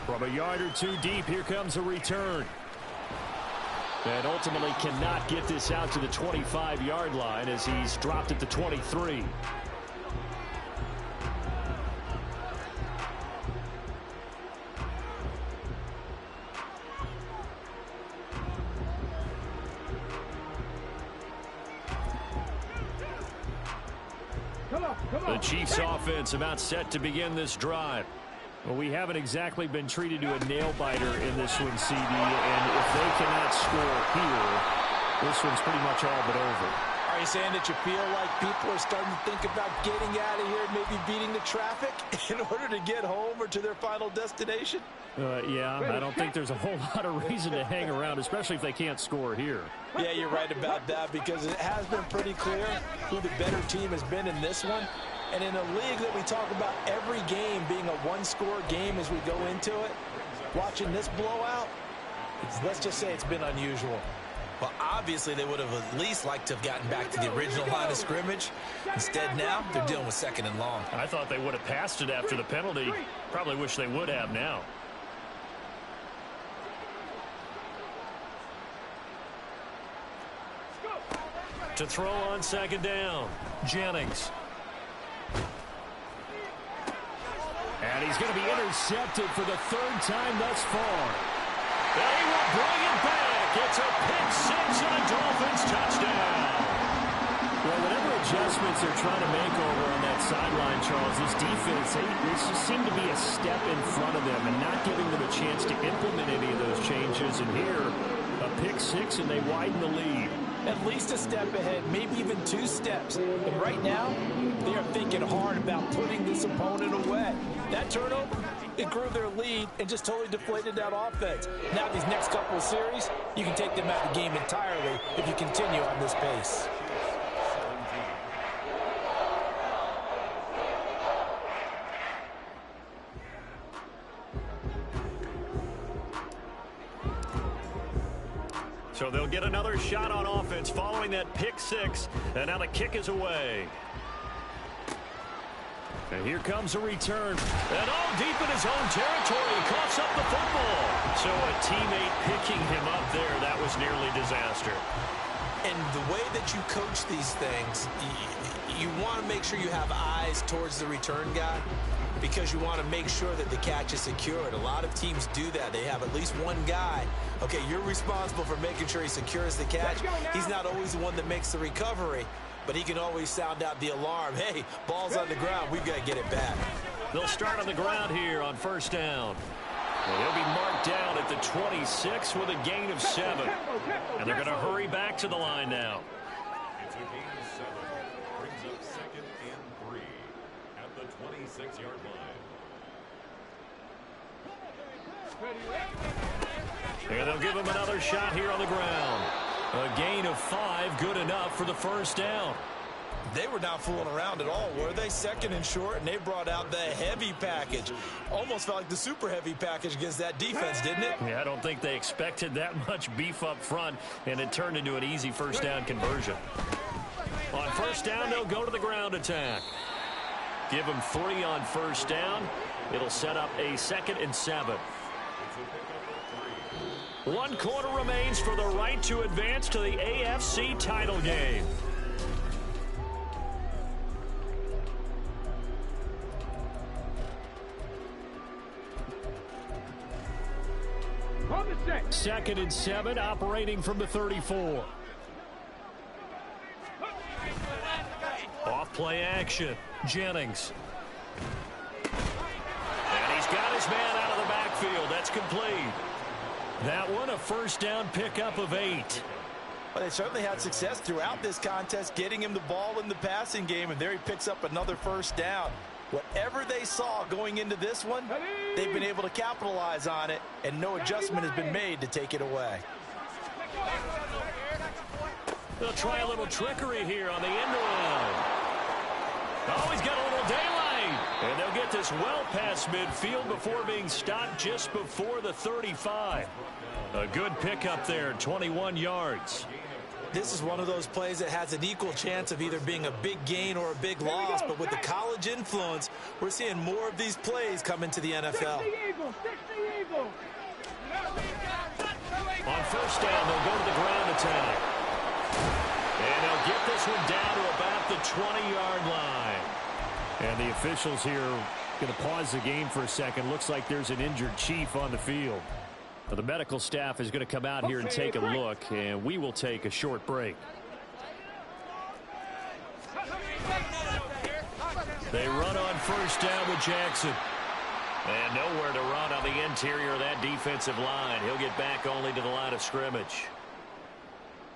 From a yard or 2 deep, here comes a return. And ultimately cannot get this out to the 25-yard line as he's dropped at the 23. The Chiefs offense about set to begin this drive. Well, we haven't exactly been treated to a nail-biter in this one, CD, and if they cannot score here, this one's pretty much all but over. Are you saying that you feel like people are starting to think about getting out of here and maybe beating the traffic in order to get home or to their final destination? Yeah, I don't think there's a whole lot of reason to hang around, especially if they can't score here. Yeah, you're right about that because it has been pretty clear who the better team has been in this one. And in a league that we talk about every game being a one-score game as we go into it, watching this blowout, let's just say it's been unusual. Well, obviously they would have at least liked to have gotten back to the original line of scrimmage. Instead now, they're dealing with 2nd and long. I thought they would have passed it after the penalty. Probably wish they would have now. To throw on 2nd down, Jennings. And he's going to be intercepted for the third time thus far. And he will bring it back. It's a pick six and a Dolphins touchdown. Well, whatever adjustments they're trying to make over on that sideline, Charles, this defense, they just seem to be a step in front of them and not giving them a chance to implement any of those changes. And here, a pick six, and they widen the lead. At least a step ahead, maybe even 2 steps. And right now, they are thinking hard about putting this opponent away. That turnover, it grew their lead and just totally deflated that offense. Now these next couple of series, you can take them out of the game entirely if you continue on this pace. So they'll get another shot on offense following that pick six. And now the kick is away. And here comes a return. And all deep in his own territory. He coughs up the football. So a teammate picking him up there. That was nearly disaster. And the way that you coach these things, you want to make sure you have eyes towards the return guy, because you want to make sure that the catch is secured. A lot of teams do that. They have at least one guy. Okay, you're responsible for making sure he secures the catch. He's not always the one that makes the recovery, but he can always sound out the alarm. Hey, ball's on the ground. We've got to get it back. They'll start on the ground here on first down. And he'll be marked down at the 26 with a gain of 7. And they're going to hurry back to the line now. It's a gain of 7. Brings up 2nd and 3 at the 26-yard line. And they'll give him another shot here on the ground. A gain of 5, good enough for the first down. They were not fooling around at all, were they? 2nd and short, and they brought out the heavy package. Almost felt like the super heavy package against that defense, didn't it? Yeah, I don't think they expected that much beef up front, and it turned into an easy first down conversion. On first down, they'll go to the ground attack. Give them 3 on first down. It'll set up a 2nd and 7. 1 quarter remains for the right to advance to the AFC title game. On the set. 2nd and 7, operating from the 34. Off play action. Jennings. And he's got his man out of the backfield. That's complete. That one, a first down pickup of 8. Well, they certainly had success throughout this contest, getting him the ball in the passing game, and there he picks up another first down. Whatever they saw going into this one, they've been able to capitalize on it, and no adjustment has been made to take it away. They'll try a little trickery here on the end around. Oh, he's got a little daylight. And they'll get this well past midfield before being stopped just before the 35. A good pickup there, 21 yards. This is one of those plays that has an equal chance of either being a big gain or a big loss, but with the college influence, we're seeing more of these plays come into the NFL. On first down, they'll go to the ground attack. And they'll get this one down to about the 20-yard line. And the officials here going to pause the game for a second. Looks like there's an injured Chief on the field. Now, the medical staff is going to come out here and take a look, and we will take a short break. They run on first down with Jackson. And nowhere to run on the interior of that defensive line. He'll get back only to the line of scrimmage.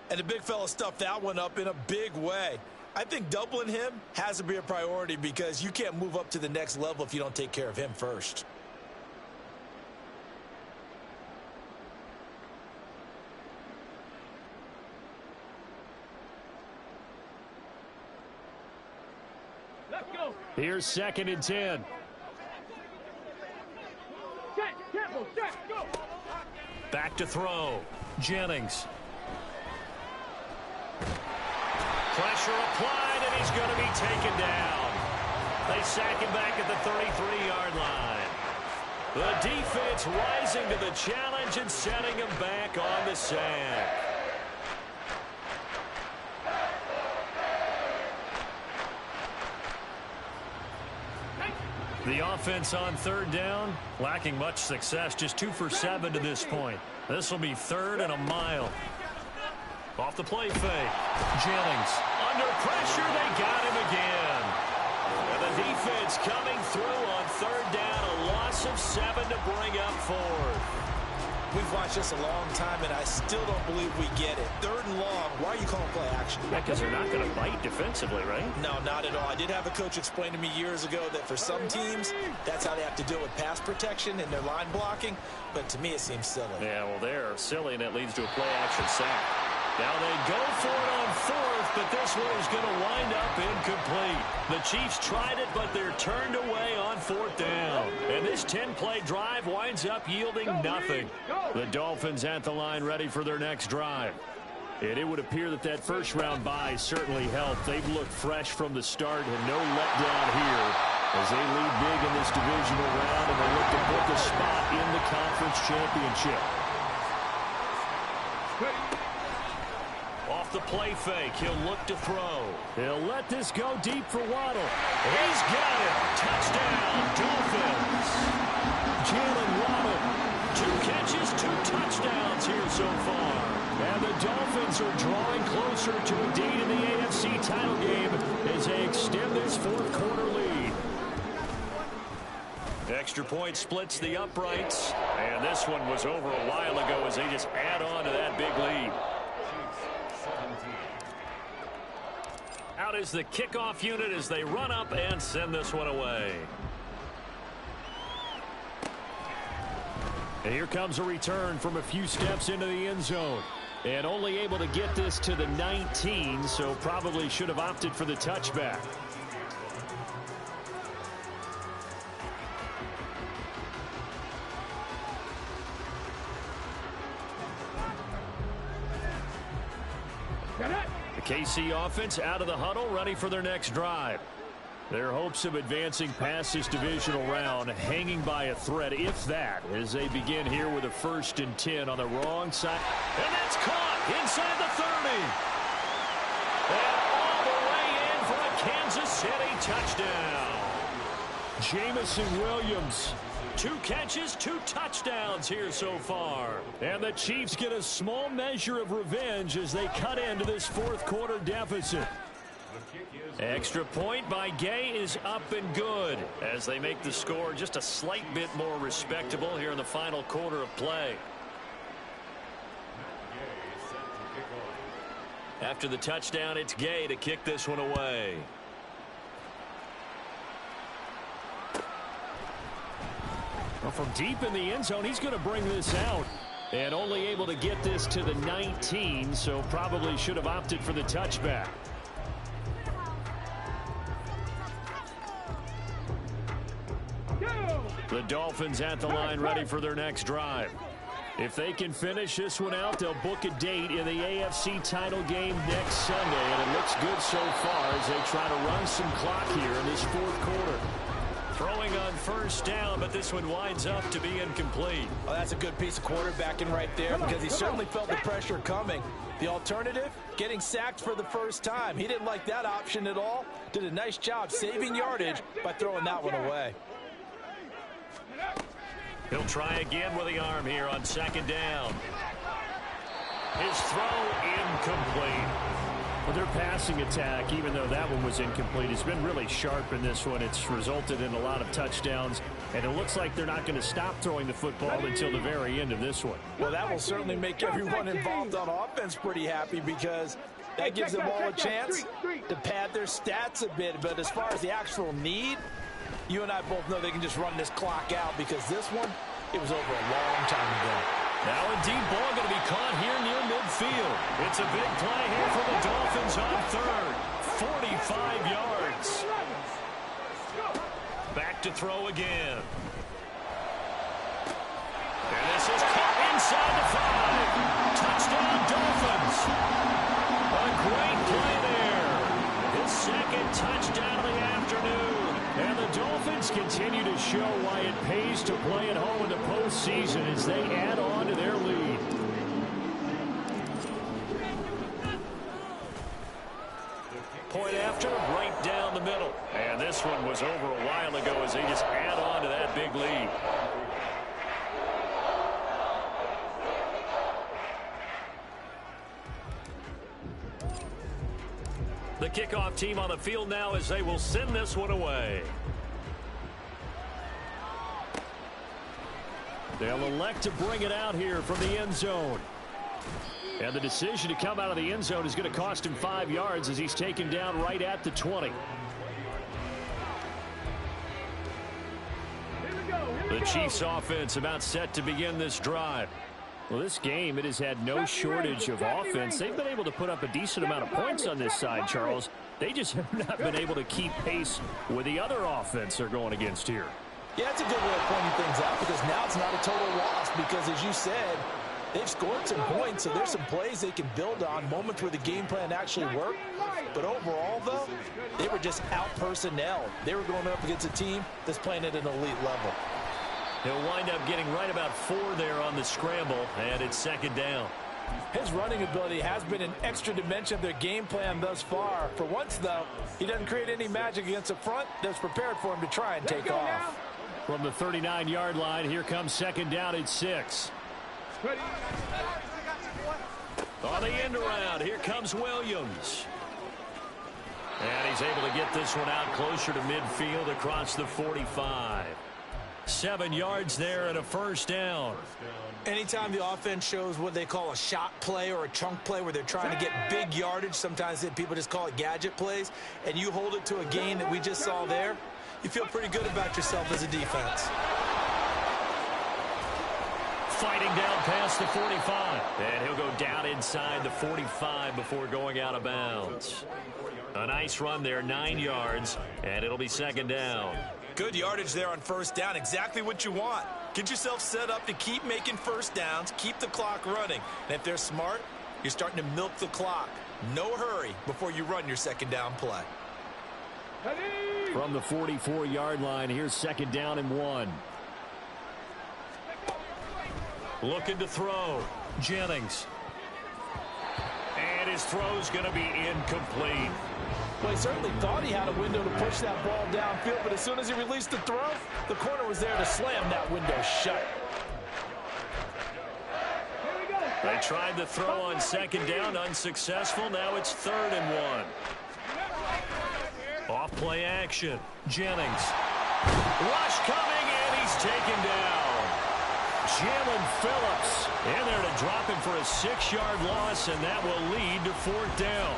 And the big fella stuffed that one up in a big way. I think doubling him has to be a priority, because you can't move up to the next level if you don't take care of him first. Let's go. Here's 2nd and 10. Set, tempo, set, go. Back to throw. Jennings. Pressure applied, and he's going to be taken down. They sack him back at the 33-yard line. The defense rising to the challenge and setting him back on the sack. The offense on third down, lacking much success, just 2 for 7 to this point. This will be 3rd and a mile. Off the play fake. Jennings under pressure. They got him again. And the defense coming through on third down. A loss of 7 to bring up 4th. We've watched this a long time, and I still don't believe we get it. 3rd and long. Why are you calling play action? Yeah, because they're not going to bite defensively, right? No, not at all. I did have a coach explain to me years ago that for some teams, that's how they have to deal with pass protection and their line blocking. But to me, it seems silly. Yeah, well, they're silly, and it leads to a play-action sack. Now they go for it on 4th, but this one is going to wind up incomplete. The Chiefs tried it, but they're turned away on 4th down. And this 10-play drive winds up yielding nothing. The Dolphins at the line ready for their next drive. And it would appear that that first-round bye certainly helped. They've looked fresh from the start and no letdown here as they lead big in this divisional round, and they look to book a spot in the conference championship. Off the play fake, he'll look to throw. He'll let this go deep for Waddle. He's got it. Touchdown, Dolphins. Jalen Waddle, 2 catches, 2 touchdowns here so far. And the Dolphins are drawing closer to a date in the AFC title game as they extend this 4th quarter lead. Extra point splits the uprights. And this one was over a while ago as they just add on to that big lead. Out is the kickoff unit as they run up and send this one away. And here comes a return from a few steps into the end zone. And only able to get this to the 19, so probably should have opted for the touchback. The KC offense out of the huddle, ready for their next drive. Their hopes of advancing past this divisional round hanging by a thread, if that, as they begin here with a 1st and 10 on the wrong side. And that's caught inside the 30. And all the way in for a Kansas City touchdown. Jamison Williams, 2 catches, 2 touchdowns here so far. And the Chiefs get a small measure of revenge as they cut into this 4th quarter deficit. Extra point by Gay is up and good as they make the score just a slight bit more respectable here in the final quarter of play. After the touchdown, it's Gay to kick this one away. Well, from deep in the end zone, he's going to bring this out. And only able to get this to the 19, so probably should have opted for the touchback. The Dolphins at the line ready for their next drive. If they can finish this one out, they'll book a date in the AFC title game next Sunday. And it looks good so far as they try to run some clock here in this 4th quarter. Throwing on 1st down, but this one winds up to be incomplete. Oh, that's a good piece of quarterbacking right there because he certainly felt the pressure coming. The alternative, getting sacked for the first time. He didn't like that option at all. Did a nice job saving yardage by throwing that one away. He'll try again with the arm here on 2nd down. His throw incomplete. Well, their passing attack, even though that one was incomplete, has been really sharp in this one. It's resulted in a lot of touchdowns, and it looks like they're not going to stop throwing the football until the very end of this one. Well, that will certainly make everyone involved on offense pretty happy because that gives them all a chance to pad their stats a bit. But as far as the actual need, you and I both know they can just run this clock out because this one, it was over a long time ago. Now a deep ball going to be caught here near midfield. It's a big play here for the Dolphins on 3rd. 45 yards. Back to throw again. And this is caught inside the 5. Touchdown Dolphins. A great play there. His 2nd touchdown of the afternoon. And the Dolphins continue to show why it pays to play at home in the postseason as they add on to their lead. Point after, right down the middle. And this one was over a while ago as they just add on to that big lead. The kickoff team on the field now as they will send this one away. They'll elect to bring it out here from the end zone. And the decision to come out of the end zone is going to cost him 5 yards as he's taken down right at the 20. The Chiefs offense about set to begin this drive. Well, this game, it has had no shortage of offense. They've been able to put up a decent amount of points on this side, Charles. They just have not been able to keep pace with the other offense they're going against here. Yeah, it's a good way of pointing things out because now it's not a total loss because, as you said, they've scored some points, so there's some plays they can build on, moments where the game plan actually worked. But overall, though, they were just out-personnel. They were going up against a team that's playing at an elite level. He'll wind up getting right about 4 there on the scramble, and it's second down. His running ability has been an extra dimension of their game plan thus far. For once, though, he doesn't create any magic against the front that's prepared for him to try and take off. From the 39-yard line, here comes second down at 6. On the end around, here comes Williams. And he's able to get this one out closer to midfield across the 45. 7 yards there and a first down. Anytime the offense shows what they call a shot play or a chunk play where they're trying to get big yardage, sometimes people just call it gadget plays, and you hold it to a gain that we just saw there, you feel pretty good about yourself as a defense. Fighting down past the 45. And he'll go down inside the 45 before going out of bounds. A nice run there, 9 yards, and it'll be second down. Good yardage there on first down, exactly what you want. Get yourself set up to keep making first downs, keep the clock running. And if they're smart, you're starting to milk the clock. No hurry before you run your second down play. From the 44-yard line, here's second down and 1. Looking to throw. Jennings. And his throw's going to be incomplete. Well, he certainly thought he had a window to push that ball downfield, but as soon as he released the throw, the corner was there to slam that window shut. They tried the throw on second down, unsuccessful. Now it's 3rd and 1. Off play action. Jennings. Rush coming, and he's taken down. Jalen Phillips in there to drop him for a 6-yard loss, and that will lead to 4th down.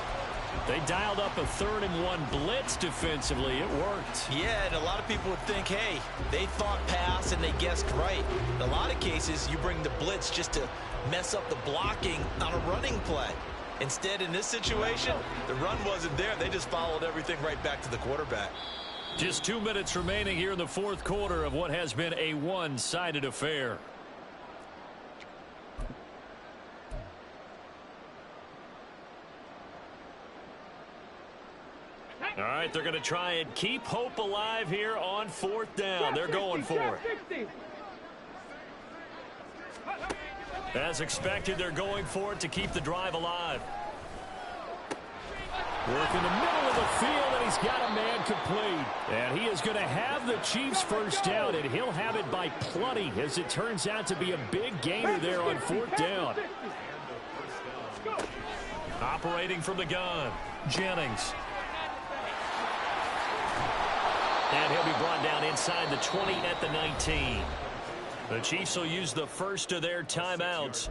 They dialed up a 3rd and 1 blitz defensively. It worked. Yeah, and a lot of people would think, hey, they thought pass and they guessed right. In a lot of cases, you bring the blitz just to mess up the blocking on a running play. Instead, in this situation, the run wasn't there. They just followed everything right back to the quarterback. Just 2 minutes remaining here in the 4th quarter of what has been a one-sided affair. All right, they're going to try and keep hope alive here on 4th down. They're going for it. As expected, they're going for it to keep the drive alive. Work in the middle of the field, and he's got a man complete. And he is going to have the Chiefs first down, and he'll have it by plenty, as it turns out to be a big gainer there on 4th down. Operating from the gun, Jennings. And he'll be brought down inside the 20 at the 19. The Chiefs will use the first of their timeouts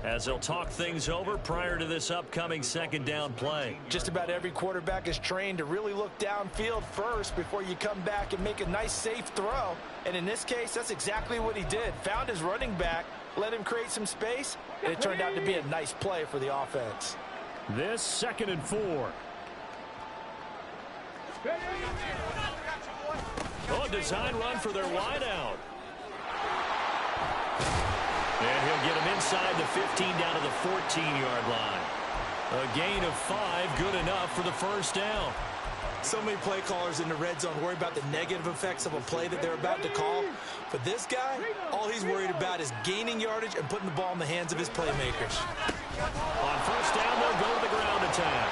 as they'll talk things over prior to this upcoming second down play. Just about every quarterback is trained to really look downfield first before you come back and make a nice, safe throw. And in this case, that's exactly what he did. Found his running back, let him create some space, and it turned out to be a nice play for the offense. This 2nd and 4. Oh, design run for their wideout. And he'll get him inside the 15 down to the 14-yard line. A gain of 5, good enough for the first down. So many play callers in the red zone worry about the negative effects of a play that they're about to call. But this guy, all he's worried about is gaining yardage and putting the ball in the hands of his playmakers. On first down, they'll go to the ground attack.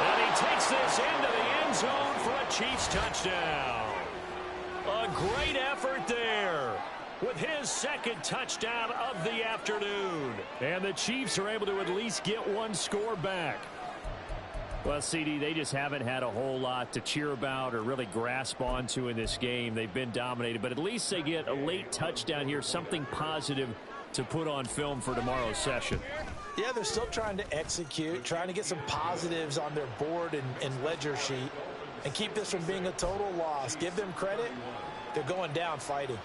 And he takes this into the end zone for a Chiefs touchdown. A great effort there with his second touchdown of the afternoon. And the Chiefs are able to at least get one score back. Well, CD, they just haven't had a whole lot to cheer about or really grasp onto in this game. They've been dominated, but at least they get a late touchdown here, something positive to put on film for tomorrow's session. Yeah, they're still trying to execute, trying to get some positives on their board and ledger sheet and keep this from being a total loss. Give them credit. They're going down fighting.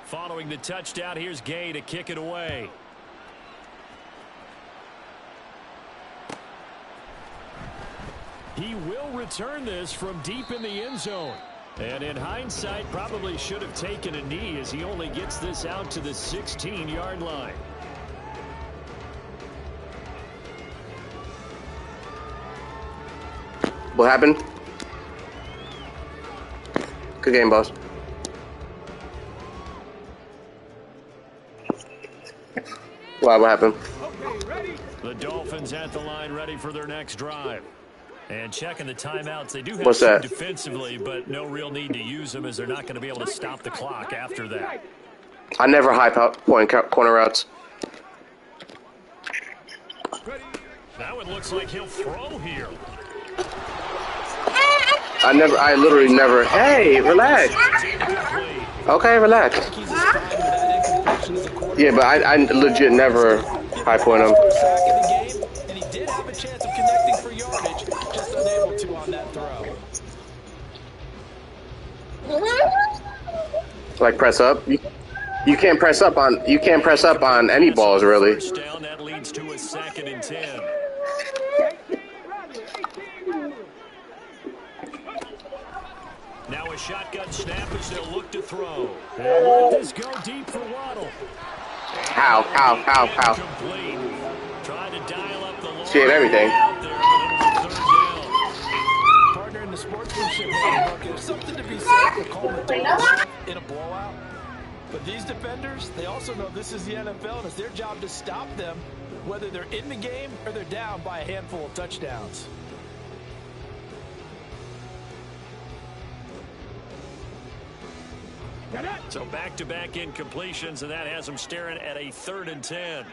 Following the touchdown, here's Gay to kick it away. He will return this from deep in the end zone. And in hindsight, probably should have taken a knee as he only gets this out to the 16-yard line. What happened? Good game, boss. Why? What happened? The Dolphins at the line ready for their next drive. And checking the timeouts, they do have What's some that? defensively, but no real need to use them as they're not going to be able to stop the clock after that. I never high point corner routes. Now it looks like he'll throw here. I literally never. Hey, relax. Okay, relax. Yeah, but I legit never high point him. And he did have a chance of connecting for yardage, just unable to on that throw. Like press up. You can't press up on any balls really. First down, that leads to a 2nd and 10. Now a shotgun snap as they'll look to throw. And let this go deep for Waddle. How? Complete. Trying to dial up the long She had everything. out there, but it'll be 3rd down. Partner in the sportsmanship, look, there's something to be said for calling a total in a blowout. But these defenders, they also know this is the NFL, and it's their job to stop them, whether they're in the game or they're down by a handful of touchdowns. So back-to-back incompletions, and that has them staring at a 3rd and 10.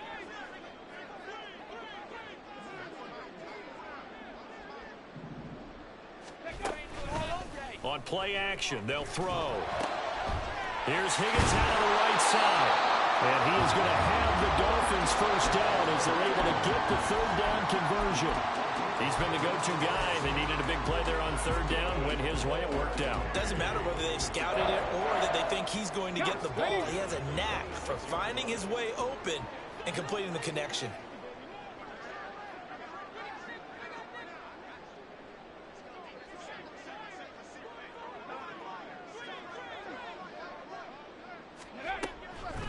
On play action, they'll throw. Here's Higgins out of the right side. And he is going to have the Dolphins first down as they're able to get the 3rd down conversion. He's been the go-to guy. They needed a big play there on 3rd down. Went his way, it worked out. Doesn't matter whether they've scouted it or that they think he's going to get the ball. He has a knack for finding his way open and completing the connection.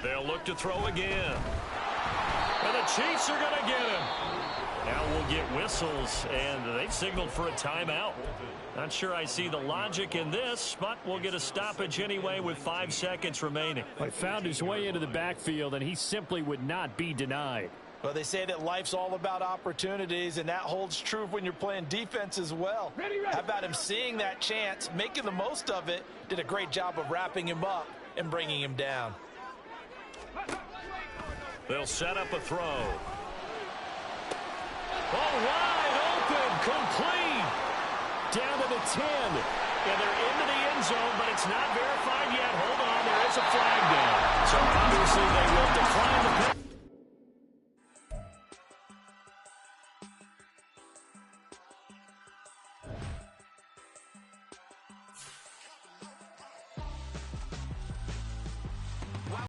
They'll look to throw again. And the Chiefs are going to get him. Now we'll get whistles, and they've signaled for a timeout. Not sure I see the logic in this, but we'll get a stoppage anyway with 5 seconds remaining. He found his way into the backfield, and he simply would not be denied. Well, they say that life's all about opportunities, and that holds true when you're playing defense as well. How about him seeing that chance, making the most of it, did a great job of wrapping him up and bringing him down. They'll set up a throw. Oh, wide open, complete. Down to the 10. And they're into the end zone, but it's not verified yet. Hold on, there is a flag down. So obviously they will decline the penalty.